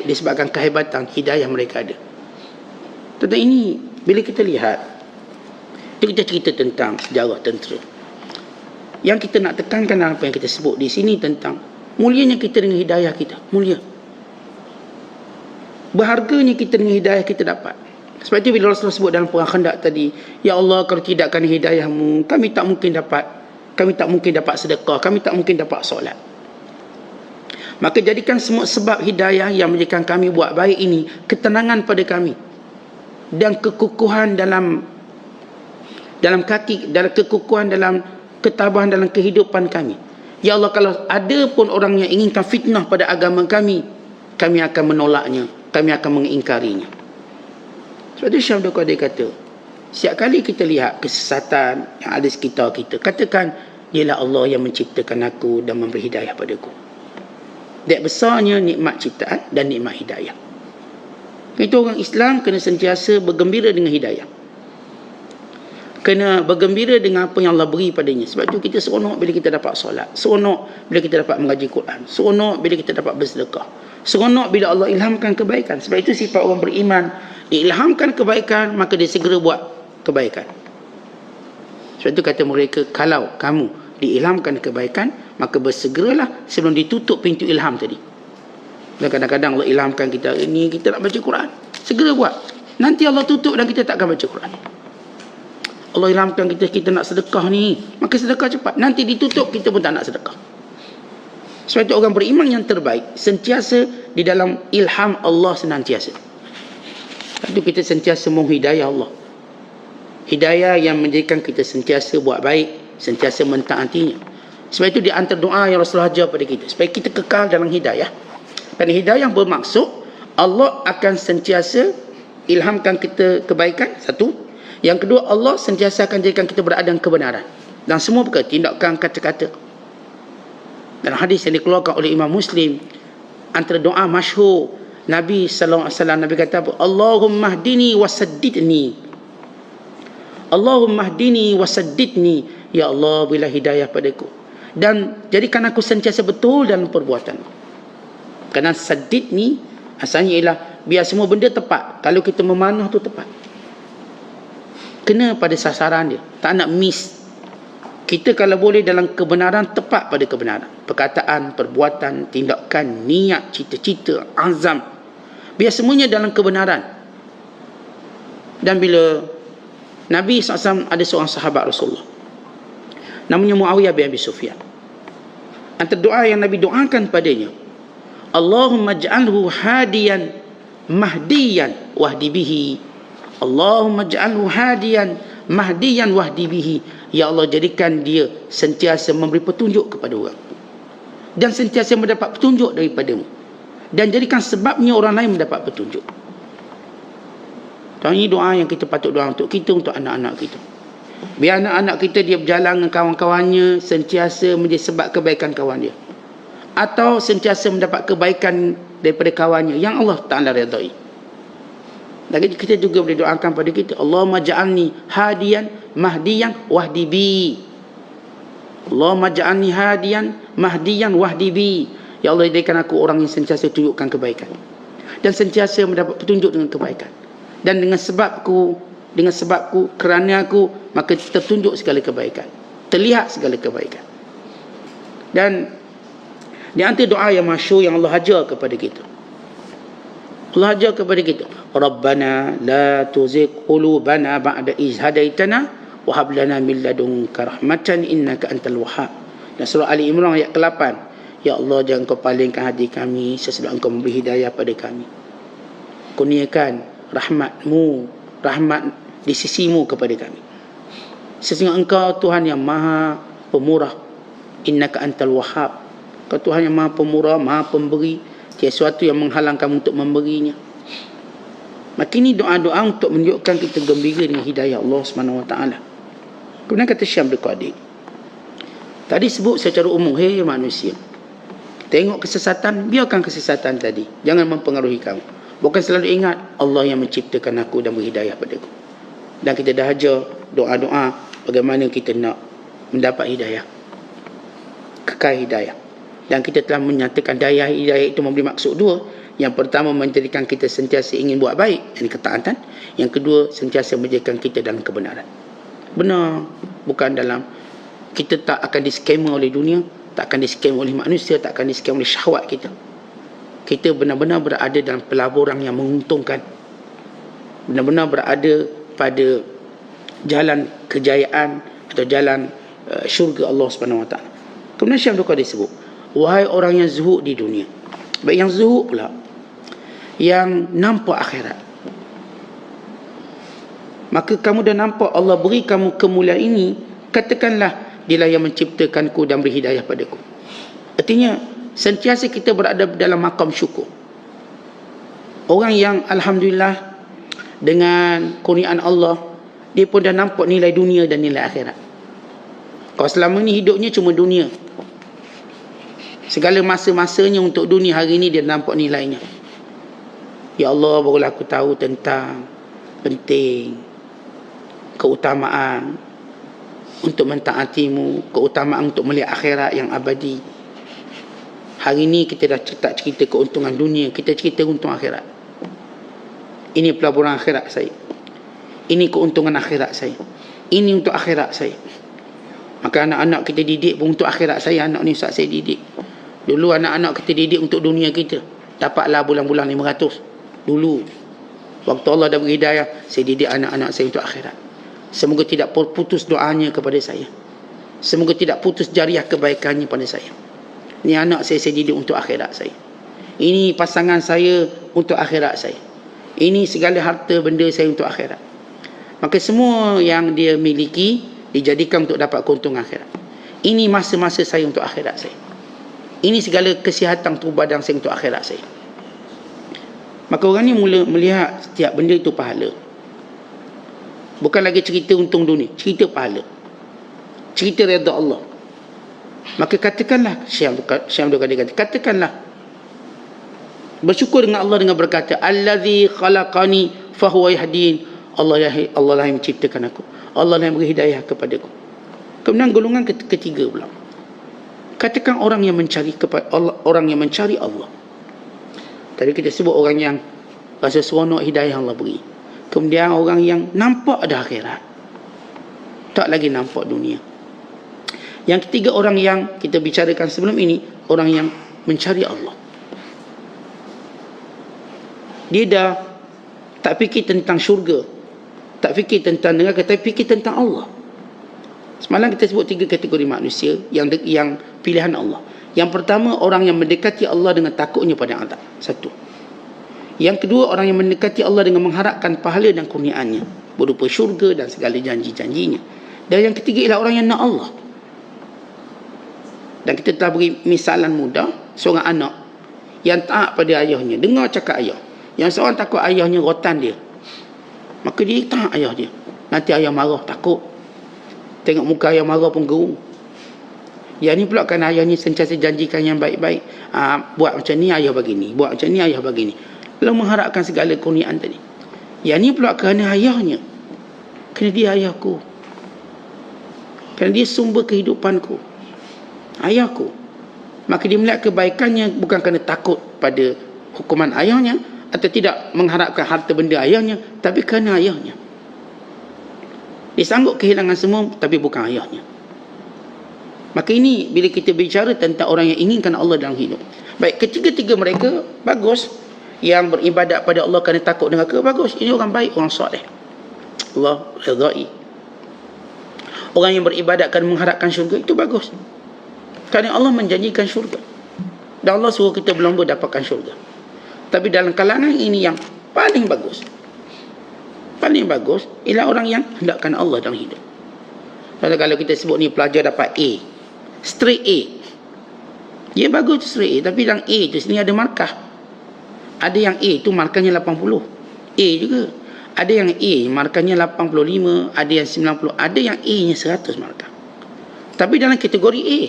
disebabkan kehebatan hidayah mereka ada. Tentang ini, bila kita lihat, kita cerita tentang sejarah tentera. Yang kita nak tekankan apa yang kita sebut di sini tentang mulianya kita dengan hidayah kita. Mulia. Berharganya kita dengan hidayah kita dapat. Sebab itu bila Rasulullah sebut dalam perang Khandaq tadi, ya Allah, kalau tidak kerana hidayahmu, kami tak mungkin dapat sedekah, kami tak mungkin dapat solat. Maka jadikan semua sebab hidayah yang menjadikan kami buat baik ini ketenangan pada kami dan kekukuhan dalam kekukuhan dalam ketabahan dalam kehidupan kami. Ya Allah, kalau ada pun orang yang inginkan fitnah pada agama kami, kami akan menolaknya, kami akan mengingkarinya. Sebab itu Syekh Abdul Qadir kata, setiap kali kita lihat kesesatan yang ada sekitar kita, katakan, ialah Allah yang menciptakan aku dan memberi hidayah padaku. Dek besarnya nikmat ciptaan dan nikmat hidayah. Itu orang Islam kena sentiasa bergembira dengan hidayah, kena bergembira dengan apa yang Allah beri padanya. Sebab itu kita seronok bila kita dapat solat, seronok bila kita dapat mengaji Quran, seronok bila kita dapat bersedekah, seronok bila Allah ilhamkan kebaikan. Sebab itu sifat orang beriman, diilhamkan kebaikan, maka dia segera buat kebaikan. Sebab itu kata mereka, kalau kamu diilhamkan kebaikan, maka bersegeralah sebelum ditutup pintu ilham tadi. Dan kadang-kadang Allah ilhamkan kita, ini kita nak baca Quran, segera buat. Nanti Allah tutup dan kita tak akan baca Quran. Allah ilhamkan kita nak sedekah ni, maka sedekah cepat. Nanti ditutup, kita pun tak nak sedekah. Sebab itu orang beriman yang terbaik sentiasa di dalam ilham Allah senantiasa. Itu kita sentiasa mohon hidayah Allah. Hidayah yang menjadikan kita sentiasa buat baik, sentiasa mentaatinya. Sebab itu di antara doa yang Rasulullah ajar pada kita, supaya kita kekal dalam hidayah. Dan hidayah bermaksud Allah akan sentiasa ilhamkan kita kebaikan, satu. Yang kedua, Allah sentiasa akan jadikan kita berada dalam kebenaran dan semua perkara, tindakan, kata-kata. Dalam hadis yang dikeluarkan oleh Imam Muslim, antara doa masyhur Nabi sallallahu alaihi wasallam, Nabi kata apa? Allahumma hdini wasaddidni. Allahumma hdini wasaddidni. Ya Allah, berilah hidayah padaku dan jadikan aku sentiasa betul dalam perbuatan. Kerana saddidni asalnya ialah biar semua benda tepat. Kalau kita memanah tu tepat, kena pada sasaran dia, tak nak miss. Kita kalau boleh dalam kebenaran, tepat pada kebenaran. Perkataan, perbuatan, tindakan, niat, cita-cita, azam. Biar semuanya dalam kebenaran. Dan bila Nabi SAW ada seorang sahabat Rasulullah, namanya Muawiyah bin Abi Sufyan. Antara doa yang Nabi doakan padanya, Allahumma ja'alhu hadiyan mahdiyan wahdi bihi. Allahumma ja'alhu hadiyan mahdiyan wahdi bihi. Ya Allah, jadikan dia sentiasa memberi petunjuk kepada orang dan sentiasa mendapat petunjuk daripadamu, dan jadikan sebabnya orang lain mendapat petunjuk. Ini doa yang kita patut doa untuk kita, untuk anak-anak kita. Biar anak-anak kita dia berjalan dengan kawan-kawannya, sentiasa menjadi sebab kebaikan kawan dia, atau sentiasa mendapat kebaikan daripada kawannya yang Allah Ta'ala redai. Dan kita juga boleh doakan pada kita, Allahumma ja'alni hadiyan mahdiyan wahdi bi. Allahumma ja'alni hadiyan mahdiyan wahdi bi. Ya Allah, jadikan aku orang yang sentiasa tunjukkan kebaikan dan sentiasa mendapat petunjuk dengan kebaikan. Dan dengan sebabku, kerana aku, maka tertunjuk segala kebaikan, terlihat segala kebaikan. Dan di antara doa yang masyhur yang Allah ajar kepada kita, Allah ajar kepada kita, Rabbana la tuzigh qulubana ba'da iz hadaitana wa hab lana min ladunka rahmatan innaka antal wahhab. Dan surah Ali Imran ayat ke-8, ya Allah, jangan kau palingkan hati kami sesudah engkau memberi hidayah pada kami. Kurniakan rahmatmu, rahmat di sisimu kepada kami. Sesungguhnya engkau Tuhan yang maha pemurah, innaka antal wahhab. Kau Tuhan yang maha pemurah, maha pemberi, tiada sesuatu yang menghalang kamu untuk memberinya. Maka ini doa-doa untuk menunjukkan kita gembira dengan hidayah Allah SWT. Kemudian kata Syekh Abdul Qadir, tadi sebut secara umum, hei manusia, tengok kesesatan, biarkan kesesatan tadi, jangan mempengaruhi kamu. Bukan selalu ingat Allah yang menciptakan aku dan berhidayah padaku. Dan kita dah ajar doa-doa bagaimana kita nak mendapat hidayah, kekal hidayah. Dan kita telah menyatakan hidayah itu memberi maksud dua. Yang pertama, menjadikan kita sentiasa ingin buat baik, ini ketaatan. Yang kedua, sentiasa menjadikan kita dalam kebenaran. Benar, bukan dalam, kita tak akan diskema oleh dunia, tak akan diskema oleh manusia, tak akan diskema oleh syahwat kita. Kita benar-benar berada dalam pelaburan yang menguntungkan, benar-benar berada pada jalan kejayaan atau jalan syurga Allah SWT. Kemudian Syekh Abdul Qadir sebut, wahai orang yang zuhud di dunia. Baik, yang zuhud pula yang nampak akhirat, maka kamu dah nampak Allah beri kamu kemuliaan ini, katakanlah dialah yang menciptakanku dan beri hidayah padaku. Artinya sentiasa kita berada dalam makam syukur. Orang yang alhamdulillah dengan kurniaan Allah, dia pun dah nampak nilai dunia dan nilai akhirat. Kalau selama ni hidupnya cuma dunia, segala masa-masanya untuk dunia, hari ini dia nampak nilainya. Ya Allah, barulah aku tahu tentang penting, keutamaan untuk mentaatimu, keutamaan untuk melihat akhirat yang abadi. Hari ini kita dah tak cerita keuntungan dunia, kita cerita untung akhirat. Ini pelaburan akhirat saya, ini keuntungan akhirat saya, ini untuk akhirat saya. Maka anak-anak kita didik pun untuk akhirat saya. Anak ni Ustaz saya didik. Dulu anak-anak kita didik untuk dunia kita, dapatlah bulan-bulan 500. Dulu waktu Allah dah beri hidayah, saya didik anak-anak saya untuk akhirat. Semoga tidak putus doanya kepada saya, semoga tidak putus jariah kebaikannya pada saya. Ini anak saya didik untuk akhirat saya, ini pasangan saya untuk akhirat saya, ini segala harta benda saya untuk akhirat. Maka semua yang dia miliki dijadikan untuk dapat keuntungan akhirat. Ini masa-masa saya untuk akhirat saya, ini segala kesihatan tubuh badan saya untuk akhirat saya. Maka orang ni mula melihat setiap benda itu pahala. Bukan lagi cerita untung dunia, cerita pahala, cerita redha Allah. Maka katakanlah, Syekh Abdul Qadir kata, katakanlah, bersyukur dengan Allah dengan berkata, Allazi khalaqani fahuwa yahdin. Allah lah yang menciptakan aku, Allah lah yang beri hidayah kepadaku. Kemudian golongan ketiga pula, katakan orang yang mencari kepada Allah, orang yang mencari Allah. Tadi kita sebut orang yang rasa seronok hidayah Allah beri. Kemudian orang yang nampak ada akhirat, tak lagi nampak dunia. Yang ketiga, orang yang kita bicarakan sebelum ini, orang yang mencari Allah. Dia dah tak fikir tentang syurga, tak fikir tentang neraka, tapi fikir tentang Allah. Semalam kita sebut 3 kategori manusia yang pilihan Allah. Yang pertama, orang yang mendekati Allah dengan takutnya pada azab. Satu. Yang kedua, orang yang mendekati Allah dengan mengharapkan pahala dan kurniaannya berupa syurga dan segala janji-janjinya. Dan yang ketiga ialah orang yang nak Allah. Dan kita telah beri misalan mudah, seorang anak yang taat pada ayahnya, dengar cakap ayah. Yang seorang takut ayahnya rotan dia, maka dia taat ayah dia. Nanti ayah marah, takut. Tengok muka ayah marah pun gerung. Yang ni pula kan ayah ni sentiasa janjikan yang baik-baik. Buat macam ni ayah begini, buat macam ni ayah begini, lalu mengharapkan segala kurniaan tadi. Yang ni pula kerana ayahnya, kerana dia ayahku, kerana dia sumber kehidupanku, ayahku. Maka dia melihat kebaikannya bukan kerana takut pada hukuman ayahnya, atau tidak mengharapkan harta benda ayahnya, tapi kerana ayahnya. Dia sanggup kehilangan semua, tapi bukan ayahnya. Maka ini bila kita bicara tentang orang yang inginkan Allah dalam hidup. Baik, ketiga-tiga mereka bagus. Yang beribadat pada Allah kerana takut neraka, bagus. Ini orang baik, orang soleh, Allah redai. Orang yang beribadat kerana mengharapkan syurga, itu bagus, kerana Allah menjanjikan syurga dan Allah suruh kita berlomba dapatkan syurga. Tapi dalam kalangan ini yang paling bagus ialah orang yang hendakkan Allah dalam hidup. Kalau kita sebut ni pelajar dapat A, straight A, dia bagus straight A, tapi dalam A tu sini ada markah. Ada yang A tu markahnya 80, A juga. Ada yang A markahnya 85, ada yang 90, ada yang A nya 100 markah. Tapi dalam kategori A,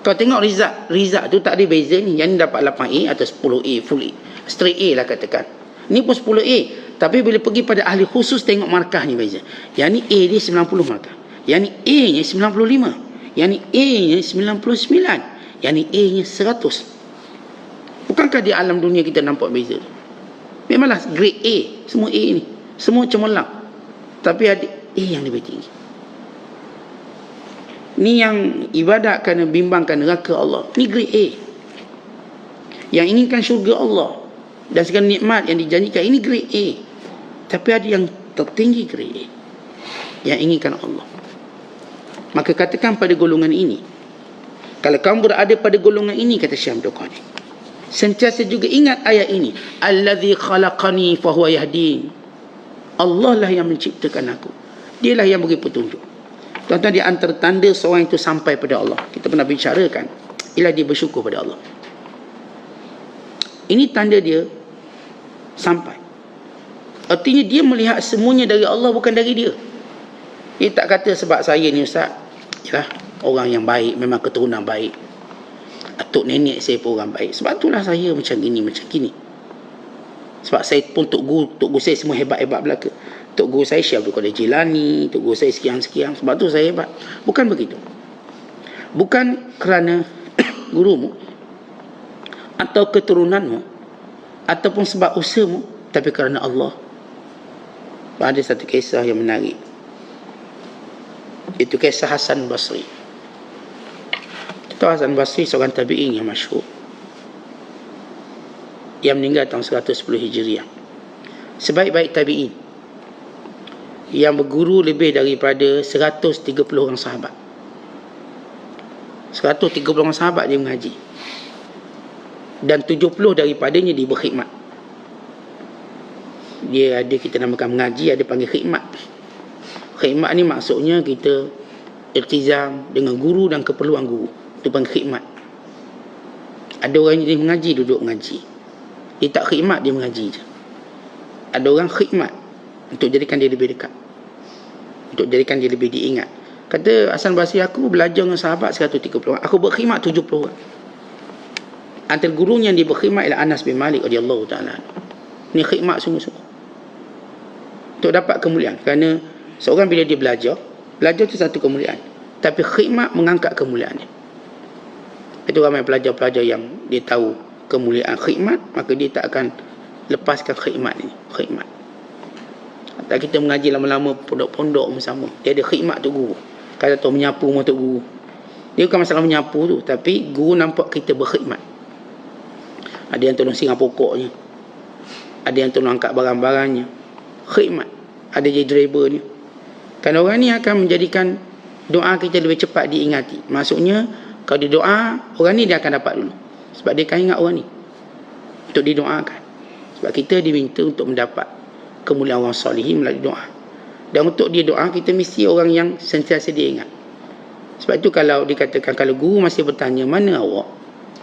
kalau tengok result tu tak ada beza ni. Yang ni dapat 8A atau 10A, full A, straight A lah katakan. Ni pun 10A. Tapi bila pergi pada ahli khusus, tengok markah ni beza. Yang ni A dia 90 markah, yang ni A nya 95, yang ni A nya 99, yang ni A nya 100. Bukankah di alam dunia kita nampak beza? Memanglah grade A, semua A ni, semua cemerlang, tapi ada A yang lebih tinggi. Ni yang ibadat kerana bimbangkan neraka Allah, ni grade A. Yang inginkan syurga Allah dan segala nikmat yang dijanjikan, ini grade A. Tapi ada yang tertinggi grade A, yang inginkan Allah. Maka katakan pada golongan ini, kalau kamu berada pada golongan ini, kata Syekh Abdul Qadir, sentiasa juga ingat ayat ini, allazi khalaqani fahuwa yahdin. Allah lah yang menciptakan aku, dialah yang beri petunjuk. Tuan-tuan, di antara tanda seorang itu sampai pada Allah, kita pernah bicarakan, ialah dia bersyukur pada Allah. Ini tanda dia sampai. Artinya dia melihat semuanya dari Allah, bukan dari dia. Dia tak kata sebab saya ni ustaz, yalah, orang yang baik, memang keturunan baik, atuk nenek saya pun orang baik, sebab itulah saya macam gini, macam gini. Sebab saya pun tok guru saya semua hebat-hebat belaka. Tok guru saya Syekh Abdul Qadir Jilani, tok guru saya sekian-sekian, sebab tu saya hebat. Bukan begitu. Bukan kerana gurumu atau keturunanmu ataupun sebab usahamu, tapi kerana Allah. Ada satu kisah yang menarik, itu kisah Hasan Basri. Kita Hasan Basri seorang tabi'in yang masyhur, yang meninggal tahun 110 Hijriah. Sebaik-baik tabi'in, yang berguru lebih daripada 130 orang sahabat. 130 orang sahabat dia mengaji, dan 70 daripadanya dia berkhidmat. Dia ada, kita namakan mengaji, ada panggil khidmat. Khidmat ni maksudnya kita iltizam dengan guru dan keperluan guru, itu panggil khidmat. Ada orang yang mengaji, duduk mengaji, dia tak khidmat, dia mengaji je. Ada orang khidmat untuk jadikan dia lebih dekat, untuk jadikan dia lebih diingat. Kata Hasan Basri, aku belajar dengan sahabat 130 orang, aku berkhidmat 70 orang. Antara gurunya yang dia berkhidmat ialah Anas bin Malik radhiyallahu ta'ala. Ini khidmat sungguh-sungguh untuk dapat kemuliaan. Kerana seorang bila dia belajar tu satu kemuliaan, tapi khidmat mengangkat kemuliaan dia. Itu ramai pelajar-pelajar yang dia tahu kemuliaan khidmat, maka dia tak akan lepaskan khidmat ni. Khidmat, tak kita mengaji lama-lama, pondok-pondok sama, dia ada khidmat tu guru. kata tu menyapu motor guru. Dia bukan masalah menyapu tu, tapi guru nampak kita berkhidmat. Ada yang tolong singgah pokoknya, ada yang tolong angkat barang-barangnya, khidmat. Ada jadi drivernya. Kan orang ni akan menjadikan doa kita lebih cepat diingati. Maksudnya kalau dia doa, orang ni dia akan dapat dulu, sebab dia akan ingat orang ni untuk didoakan. Sebab kita diminta untuk mendapat kemuliaan orang solihin melalui doa. Dan untuk dia doa, kita mesti orang yang sentiasa dia ingat. Sebab itu kalau dikatakan, kalau guru masih bertanya, mana awak?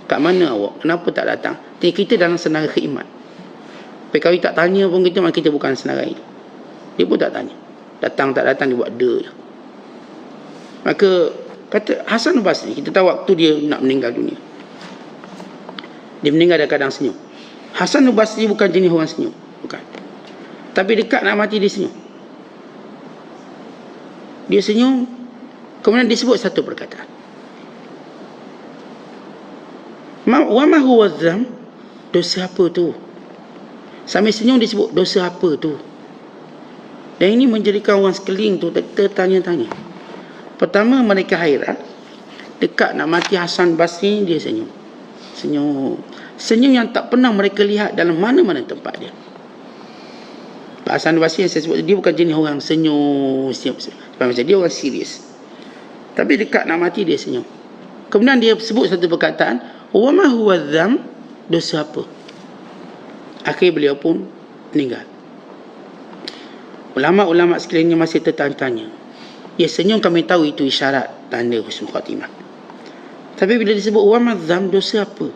Kat mana awak? Kenapa tak datang? Kita dalam senarai khidmat. Tapi kalau dia tak tanya pun kita bukan senarai. Dia pun tak tanya. Datang tak datang, dia buat je. Maka kata Hasan Basri, kita tahu waktu dia nak meninggal dunia, dia meninggal dalam keadaan senyum. Hasan Basri bukan jenis orang senyum, bukan. Tapi dekat nak mati dia senyum. Dia senyum, kemudian disebut satu perkataan. Wa ma huwa dzam? Dosa apa tu? Sambil senyum disebut dosa apa tu? Dan ini menjadikan orang sekeliling tu tertanya-tanya. Pertama mereka hairan, dekat nak mati Hasan Basri dia senyum. Senyum yang tak pernah mereka lihat dalam mana-mana tempat dia. Pak Hasan Basri yang saya sebut, dia bukan jenis orang senyum. Macam dia orang serius. Tapi dekat nak mati dia senyum. Kemudian dia sebut satu perkataan, wa ma huwa dzam? Dosa apa? Akhir beliau pun meninggal. Ulama-ulama sekelilingnya masih tertanya-tanya. Ya, senyum kami tahu itu isyarat tanda husnul khatimah. Tapi bila disebut wa ma dzam, dosa apa?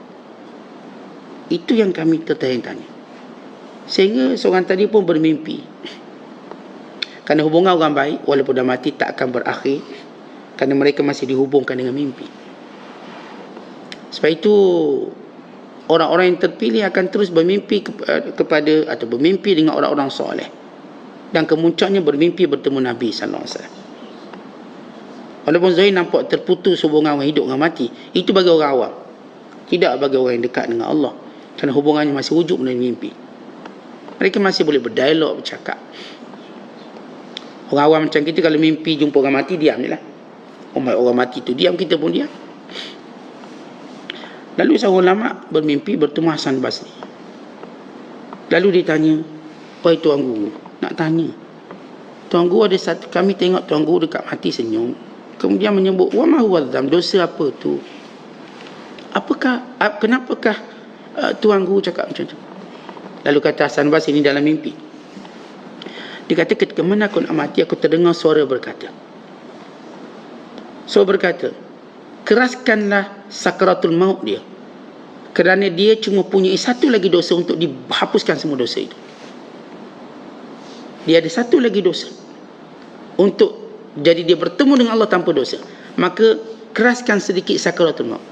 Itu yang kami tertanya-tanya. Sehingga seorang tadi pun bermimpi. Kerana hubungan orang baik walaupun dah mati tak akan berakhir, kerana mereka masih dihubungkan dengan mimpi. Sebab itu orang-orang yang terpilih akan terus bermimpi kepada atau bermimpi dengan orang-orang soleh. Dan kemuncaknya bermimpi bertemu Nabi sallallahu alaihi wasallam. Walaupun zahir nampak terputus hubungan orang hidup dengan mati, itu bagi orang awam. Tidak bagi orang yang dekat dengan Allah. Kerana hubungannya masih wujud melalui mimpi. Mereka masih boleh berdialog, bercakap. Orang awam macam kita kalau mimpi jumpa orang mati, diam je lah. Orang mati tu diam, kita pun diam. Lalu seorang ulama bermimpi bertemu Hasan Basri. Lalu ditanya, wahai tuan guru, nak tanya, tuan guru ada satu, kami tengok tuan guru dekat mati senyum, kemudian menyebut wa ma huwa dzam, dosa apa tu? Kenapakah tuan guru cakap macam tu? Lalu kata Hasan Basri ini dalam mimpi, dia kata ketika mana aku nak mati, aku terdengar suara berkata, keraskanlah sakaratul maut dia, kerana dia cuma punya satu lagi dosa untuk dihapuskan semua dosa itu. Dia ada satu lagi dosa untuk jadi dia bertemu dengan Allah tanpa dosa. Maka keraskan sedikit sakaratul maut.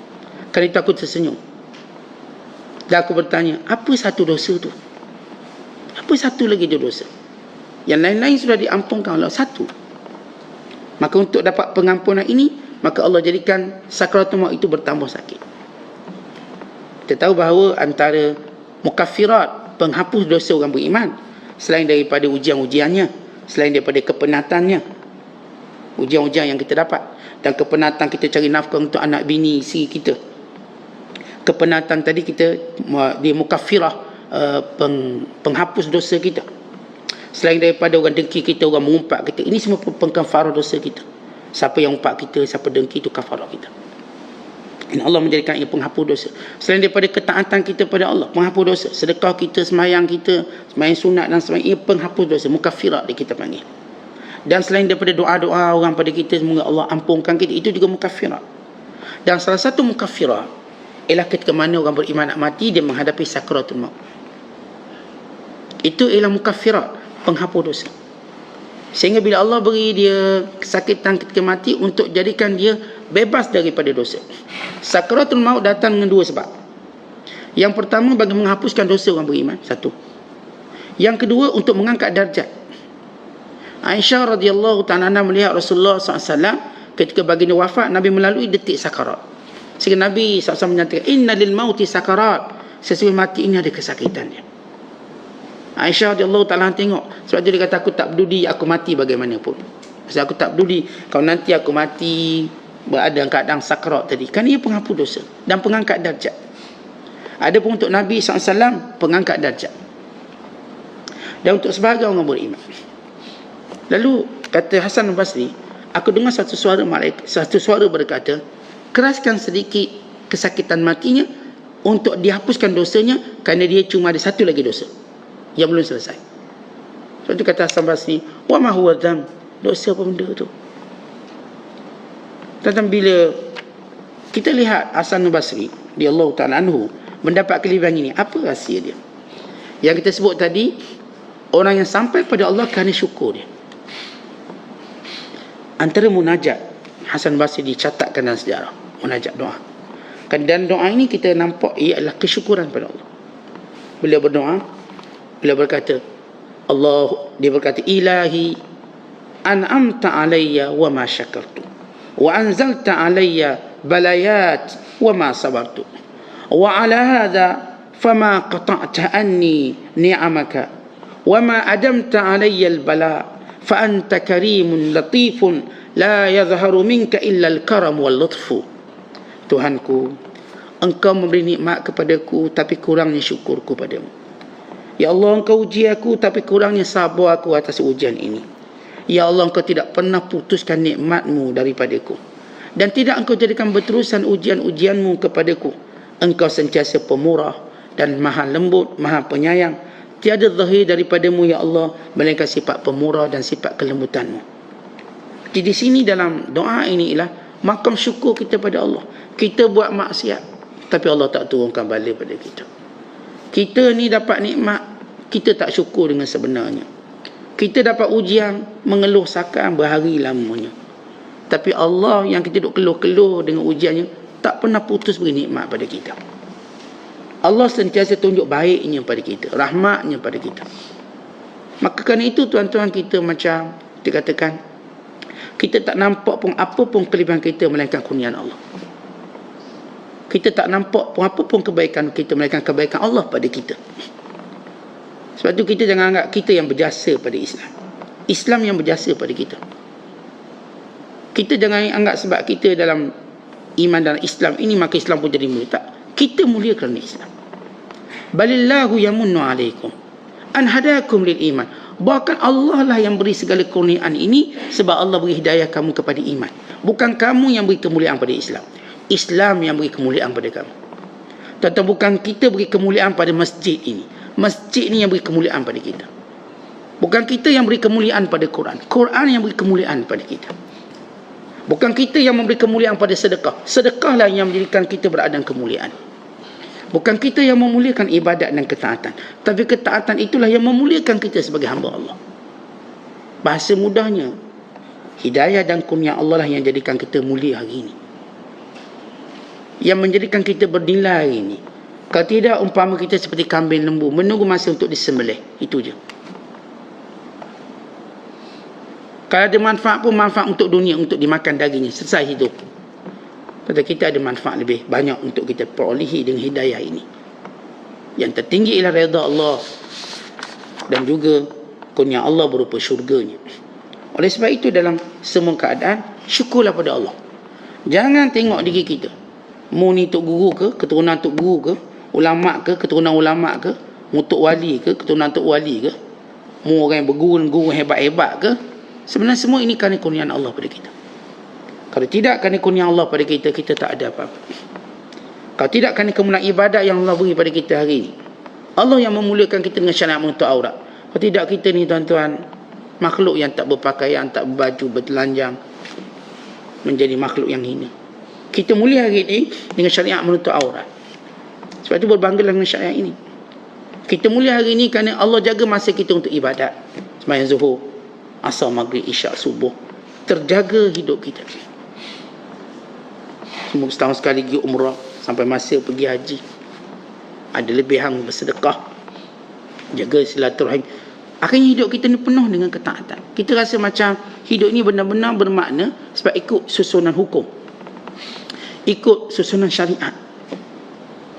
Kerana itu aku tersenyum. Dan aku bertanya, apa satu dosa tu? Apa satu lagi dosa? Yang lain-lain sudah diampunkan Allah, satu. Maka untuk dapat pengampunan ini, maka Allah jadikan sakaratul maut itu bertambah sakit. Kita tahu bahawa antara mukaffirat, penghapus dosa orang beriman, selain daripada ujian-ujiannya, selain daripada kepenatannya, ujian-ujian yang kita dapat, dan kepenatan kita cari nafkah untuk anak bini isteri kita, kepenatan tadi kita, dia mukaffirah, penghapus dosa kita. Selain daripada orang dengki kita, orang mengumpat kita, ini semua pengkafarah dosa kita. Siapa yang umpat kita, siapa dengki, itu kafarah kita. Dan Allah menjadikan ia penghapus dosa. Selain daripada ketaatan kita pada Allah, penghapus dosa. Sedekah kita, semayang kita, semayang sunat dan semayang, ia penghapus dosa, mukaffirat dia kita panggil. Dan selain daripada doa-doa orang pada kita, semoga Allah ampunkan kita, itu juga mukaffirat. Dan salah satu mukaffirat ialah ketika mana orang beriman nak mati, dia menghadapi sakaratul maut. Itu ialah mukaffirat, penghapus dosa. Sehingga bila Allah beri dia kesakitan ketika mati untuk jadikan dia bebas daripada dosa. Sakaratul maut datang dengan dua sebab. Yang pertama bagi menghapuskan dosa orang beriman, satu. Yang kedua untuk mengangkat darjat. Aisyah radhiyallahu ta'ala melihat Rasulullah SAW ketika baginda wafat, Nabi melalui detik sakarat. Sehingga Nabi SAW menyatakan, inna lil mauti sakarat, sesungguhnya mati ini ada kesakitan dia. Aisyah radhiyallahu ta'ala tengok, sebab tu dia kata, aku tak peduli aku mati bagaimanapun. Sebab aku tak peduli kalau nanti aku mati berada dalam keadaan sakrat tadi. Kan ia penghapus dosa dan pengangkat darjat. Ada pun untuk Nabi SAW, pengangkat darjat. Dan untuk sebahagian orang beriman. Lalu kata Hasan al-Basri, aku dengar satu suara berkata, keraskan sedikit kesakitan matinya untuk dihapuskan dosanya, kerana dia cuma ada satu lagi dosa yang belum selesai. Sebab itu kata Hasan al-Basri, wa ma huwa dzam, dosa apa benda tu? Tentang bila kita lihat Hasan al-Basri radhiyallahu ta'ala anhu mendapat kelebihan ini, apa rahsia dia? Yang kita sebut tadi, orang yang sampai pada Allah kerana syukur dia. Antara munajat Hasan Basri dicatatkan dalam sejarah, munajat doa. Dan doa ini kita nampak ia adalah kesyukuran pada Allah. Beliau berdoa, beliau berkata, dia berkata, Ilahi an'amta alayya wa ma syakartu wa anzalta alayya balayat wa ma sabartu wa ala hadha fama qata'ta anni ni'amaka wa ma adamta alayya al-bala fa anta karimun latifun la yadhharu minka illa al-karam wal lutfu. Tuhanku, engkau memberi nikmat kepadaku tapi kurangnya syukurku padamu. Ya Allah, engkau uji aku tapi kurangnya sabar aku atas ujian ini. Ya Allah, engkau tidak pernah putuskan nikmatmu daripadaku, dan tidak engkau jadikan berterusan ujian-ujianmu kepadaku. Engkau sentiasa pemurah dan maha lembut, maha penyayang. Tiada zahir daripadamu ya Allah melainkan sifat pemurah dan sifat kelembutanmu. Jadi di sini dalam doa ini ialah makam syukur kita pada Allah. Kita buat maksiat tapi Allah tak turunkan bala pada kita. Kita ni dapat nikmat, kita tak syukur dengan sebenarnya. Kita dapat ujian, mengeluh sakan berhari lamanya. Tapi Allah yang kita duk keluh-keluh dengan ujiannya, tak pernah putus beri nikmat pada kita. Allah sentiasa tunjuk baiknya pada kita, rahmatnya pada kita. Maka kerana itu tuan-tuan, kita macam dikatakan, kita tak nampak pun apa pun kelebihan kita melainkan kurniaan Allah. Kita tak nampak pun apa pun kebaikan kita melainkan kebaikan Allah pada kita. Sebab tu kita jangan anggap kita yang berjasa pada Islam. Islam yang berjasa pada kita. Kita jangan anggap sebab kita dalam iman dalam Islam ini maka Islam pun jadi mulia. Tak. Kita mulia kerana Islam. Balillahu yamunnu alaikum an hadakum lil iman. Bahkan Allah lah yang beri segala kurniaan ini sebab Allah beri hidayah kamu kepada iman. Bukan kamu yang beri kemuliaan pada Islam. Islam yang beri kemuliaan pada kamu. Tentu bukan kita beri kemuliaan pada masjid ini. Masjid ni yang beri kemuliaan pada kita. Bukan kita yang beri kemuliaan pada Quran. Quran yang beri kemuliaan pada kita. Bukan kita yang memberi kemuliaan pada sedekah. Sedekahlah yang menjadikan kita berada dalam kemuliaan. Bukan kita yang memuliakan ibadat dan ketaatan. Tapi ketaatan itulah yang memuliakan kita sebagai hamba Allah. Bahasa mudahnya, hidayah dan kurnia Allah lah yang jadikan kita mulia hari ini. Yang menjadikan kita bernilai hari ini. Kalau tidak, umpama kita seperti kambing lembu, menunggu masa untuk disembelih. Itu je. Kalau ada manfaat pun manfaat untuk dunia, untuk dimakan dagingnya, selesai hidup. Tapi kita ada manfaat lebih banyak untuk kita perolehi dengan hidayah ini. Yang tertinggi ialah redha Allah dan juga kurnia Allah berupa syurganya. Oleh sebab itu dalam semua keadaan, syukurlah pada Allah. Jangan tengok diri kita. Mu ni tok guru ke, keturunan tok guru ke, ulama ke, keturunan ulama ke, mu tok wali ke, keturunan tok wali ke, mu orang yang berguru hebat-hebat ke. Sebenarnya semua ini kerana kurniaan Allah pada kita. Kalau tidak kerana kurniaan Allah pada kita, kita tak ada apa-apa. Kalau tidak kerana kemuliaan ibadat yang Allah beri pada kita hari ini, Allah yang memuliakan kita dengan syariat menutup aurat. Kalau tidak, kita ni tuan-tuan, makhluk yang tak berpakaian, tak berbaju, bertelanjang, menjadi makhluk yang hina. Kita mulia hari ini dengan syariat menutup aurat. Sebab itu berbanggalah dengan syariat ini. Kita mulia hari ini kerana Allah jaga masa kita untuk ibadat. Sembahyang zuhur, asar, maghrib, isyak, subuh. Terjaga hidup kita. Semua setahun sekali pergi umrah, sampai masa pergi haji. Ada lebihan bersedekah, jaga silaturahim. Akhirnya hidup kita ni penuh dengan ketaatan. Kita rasa macam hidup ni benar-benar bermakna sebab ikut susunan hukum, ikut susunan syariat.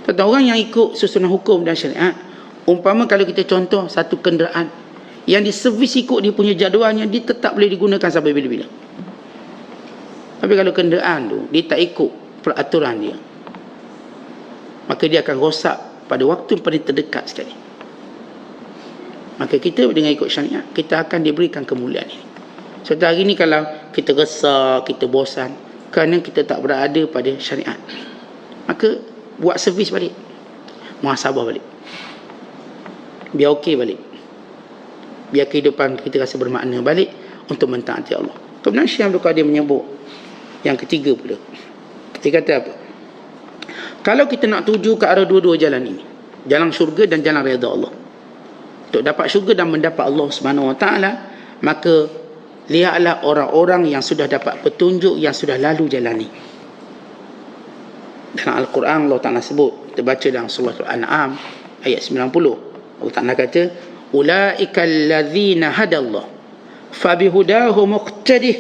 Tentang orang yang ikut susunan hukum dan syariat, umpama kalau kita contoh satu kenderaan Yang diservis ikut dia punya jadualnya, dia tetap boleh digunakan sampai bila-bila. Tapi kalau kenderaan tu dia tak ikut peraturan dia, maka dia akan rosak pada waktu paling terdekat sekali. Maka kita dengan ikut syariat, kita akan diberikan kemuliaan ini. Seperti hari ni kalau kita resah, kita bosan kerana kita tak berada pada syariat, maka buat servis balik, muhasabah balik, biar okey balik, biar kehidupan kita rasa bermakna balik untuk mentaati Allah. Kemudian Syekh Abdul Qadir menyebut yang ketiga pula. Dia kata apa? Kalau kita nak tuju ke arah dua-dua jalan ini, jalan syurga dan jalan redha Allah, untuk dapat syurga dan mendapat Allah Subhanahu Wa Taala, maka lihatlah orang-orang yang sudah dapat petunjuk, yang sudah lalu jalan ini. Dalam Al-Quran Allah Ta'ala sebut, kita baca dalam surah Al-An'am ayat 90, Allah Ta'ala kata, ulaika allazina hadallah fabihudahu muqtadih.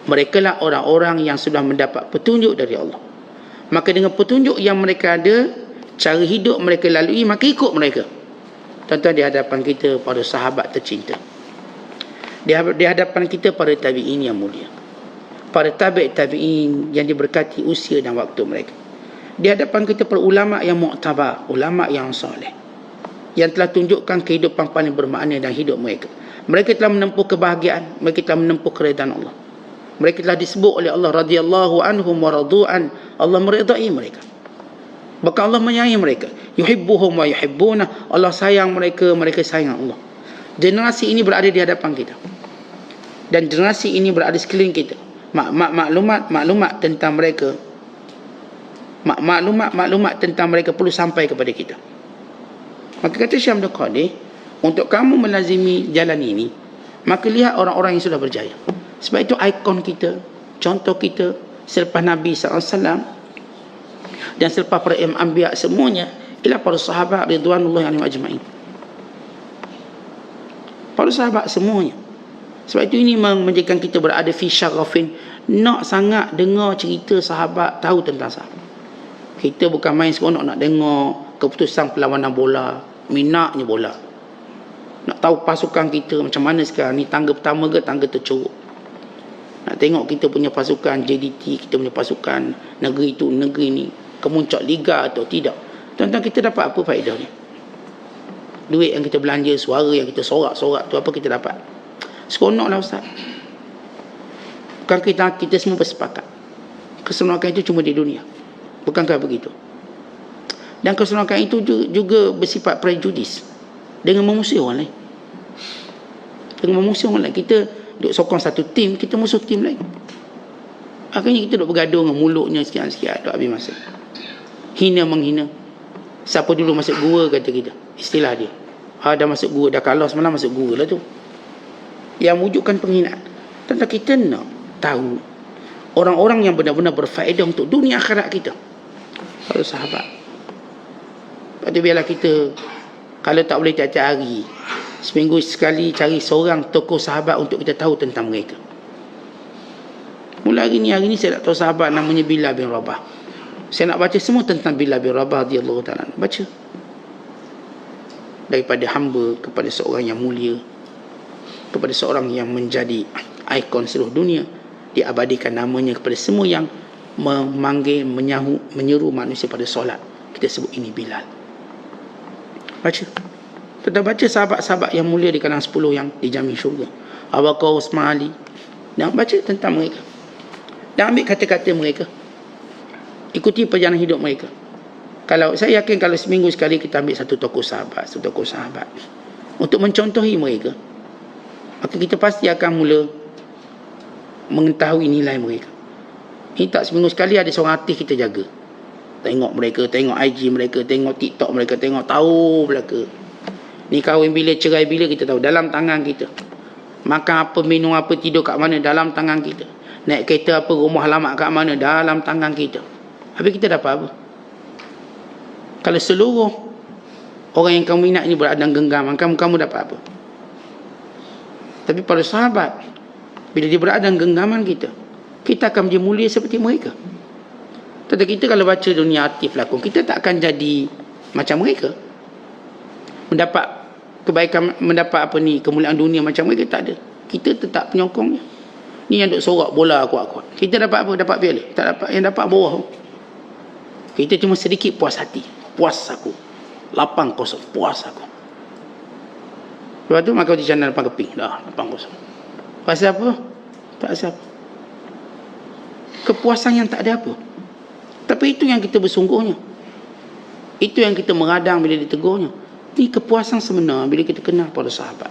Mereka lah orang-orang yang sudah mendapat petunjuk dari Allah, maka dengan petunjuk yang mereka ada, cara hidup mereka lalui, maka ikut mereka. Tuan-tuan, di hadapan kita para sahabat tercinta, di hadapan kita para tabi'in yang mulia, para tabi'in yang diberkati usia dan waktu mereka, di hadapan kita para ulama yang mu'tabar, ulama yang soleh, yang telah tunjukkan kehidupan paling bermakna dalam hidup mereka. Mereka telah menempuh kebahagiaan, mereka telah menempuh keredaan Allah, mereka telah disebut oleh Allah radhiyallahu anhum wa radu'an. Allah meridai mereka, bahkan Allah menyayangi mereka. Yuhibbuhum wa yuhibbuna. Allah sayang mereka, mereka sayang Allah. Generasi ini berada di hadapan kita, dan generasi ini berada di sekeliling kita. Maklumat tentang mereka, maklumat tentang mereka perlu sampai kepada kita. Maka kata Syekh Abdul Qadir, untuk kamu melazimi jalan ini, maka lihat orang-orang yang sudah berjaya. Sebab itu ikon kita, contoh kita selepas Nabi SAW dan selepas para imam anbiya semuanya ialah para sahabat ridwanullah alaihim ajma'in. Para sahabat semuanya. Sebab itu ini menjadikan kita berada fi syarafin, nak sangat dengar cerita sahabat, tahu tentang sahabat. Kita bukan main seronok nak dengar keputusan perlawanan bola, minatnya bola, nak tahu pasukan kita macam mana sekarang ni, tangga pertama ke tangga tercuruk. Nak tengok kita punya pasukan JDT, kita punya pasukan negeri itu, negeri ni kemuncak liga atau tidak. Tuan-tuan, kita dapat apa faedah ni? Duit yang kita belanja, suara yang kita sorak-sorak tu, apa kita dapat? Seronoklah Ustaz. Bukan kita semua bersepakat keseronokan itu cuma di dunia? Bukankah begitu? Dan keseronokan itu juga bersifat prejudis, dengan memusuhi orang lain. Dengan memusuhi orang lain. Kita duk sokong satu tim, kita musuh tim lain. Akhirnya kita duk bergaduh dengan mulutnya sekian-sekian, duk habis masa. Hina menghina. Siapa dulu masuk gua, kata kita, istilah dia. Dah masuk gua, dah kalah semalam, masuk gua lah tu. Yang wujudkan penghinaan. Tentang kita nak tahu orang-orang yang benar-benar berfaedah untuk dunia akhirat kita, para sahabat. Lepas tu biarlah kita, kalau tak boleh tiap-tiap hari, seminggu sekali cari seorang tokoh sahabat untuk kita tahu tentang mereka. Mula hari ni saya nak tahu sahabat namanya Bilal bin Rabah. Saya nak baca semua tentang Bilal bin Rabah radhiyallahu ta'ala. Baca. Daripada hamba kepada seorang yang mulia, kepada seorang yang menjadi ikon seluruh dunia, diabadikan namanya kepada semua yang memanggil, menyeru manusia pada solat. Kita sebut ini Bilal. Baca. Kita baca sahabat-sahabat yang mulia di kalangan 10 yang dijamin syurga. Abu Bakar, Uthman, Ali. Dan baca tentang mereka. Dan ambil kata-kata mereka. Ikuti perjalanan hidup mereka. Kalau saya yakin kalau seminggu sekali kita ambil satu tokoh sahabat untuk mencontohi mereka, maka kita pasti akan mula mengetahui nilai mereka. Ini tak seminggu sekali ada seorang artis kita jaga. Tengok mereka, tengok IG mereka, tengok TikTok mereka, tengok tahu belaka. Ni kahwin bila, cerai bila, kita tahu dalam tangan kita. Makan apa, minum apa, tidur kat mana, dalam tangan kita. Naik kereta apa, rumah alamat kat mana, dalam tangan kita. Habis kita dapat apa? Kalau seluruh orang yang kamu minat ini berada dalam genggaman, kamu dapat apa? Tapi para sahabat, bila dia berada dalam genggaman kita, kita akan menjadi mulia seperti mereka. Tetapi kita kalau baca dunia artis pelakon, kita tak akan jadi macam mereka, mendapat kebaikan, mendapat apa ni, kemuliaan dunia macam mereka, tak ada. Kita tetap penyokongnya. Ni yang duk sorak bola kuat-kuat. Kita dapat apa? Dapat piala. Tak dapat, yang dapat bawah. Kita cuma sedikit puas hati. Puas aku. 8-0. Puas aku. Lepas tu maka di channel 8 keping. Dah 8-0. Pasal apa? Tak pasal apa. Kepuasan yang tak ada apa. Tapi itu yang kita bersungguhnya. Itu yang kita meradang bila ditegurnya. Ini kepuasan sebenar bila kita kenal para sahabat.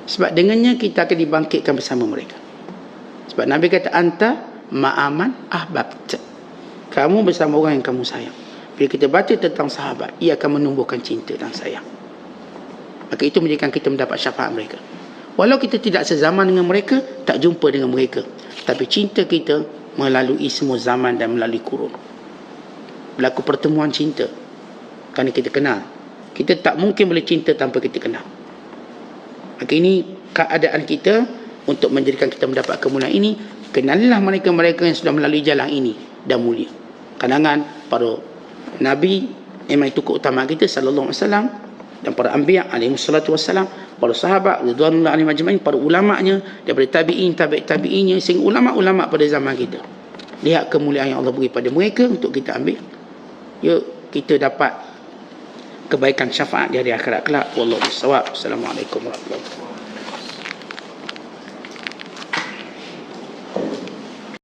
Sebab dengannya kita akan dibangkitkan bersama mereka. Sebab Nabi kata, anta ma'aman ahbabta. Kamu bersama orang yang kamu sayang. Bila kita baca tentang sahabat, ia akan menumbuhkan cinta dan sayang. Maka itu menjadikan kita mendapat syafaat mereka. Walau kita tidak sezaman dengan mereka, tak jumpa dengan mereka, tapi cinta kita melalui semua zaman dan melalui kurun. Berlaku pertemuan cinta kerana kita kenal. Kita tak mungkin boleh cinta tanpa kita kenal. Maka ini keadaan kita untuk menjadikan kita mendapat kemuliaan ini. Kenalilah mereka-mereka yang sudah melalui jalan ini dan mulia. Kalangan para Nabi, memang itu keutamaan kita sallallahu alaihi wasallam, dan para anbiya alaihi wassalatu wassalam, para sahabat ridwanullah alaihim ajma'in, para ulama'nya daripada tabi'in, tabi'innya, sehingga ulama'-ulama' pada zaman kita. Lihat kemuliaan yang Allah beri pada mereka untuk kita ambil. Yuk kita dapat kebaikan syafaat di hari akhirat kelak. Wallahu a'lam. Assalamualaikum warahmatullahi wabarakatuh.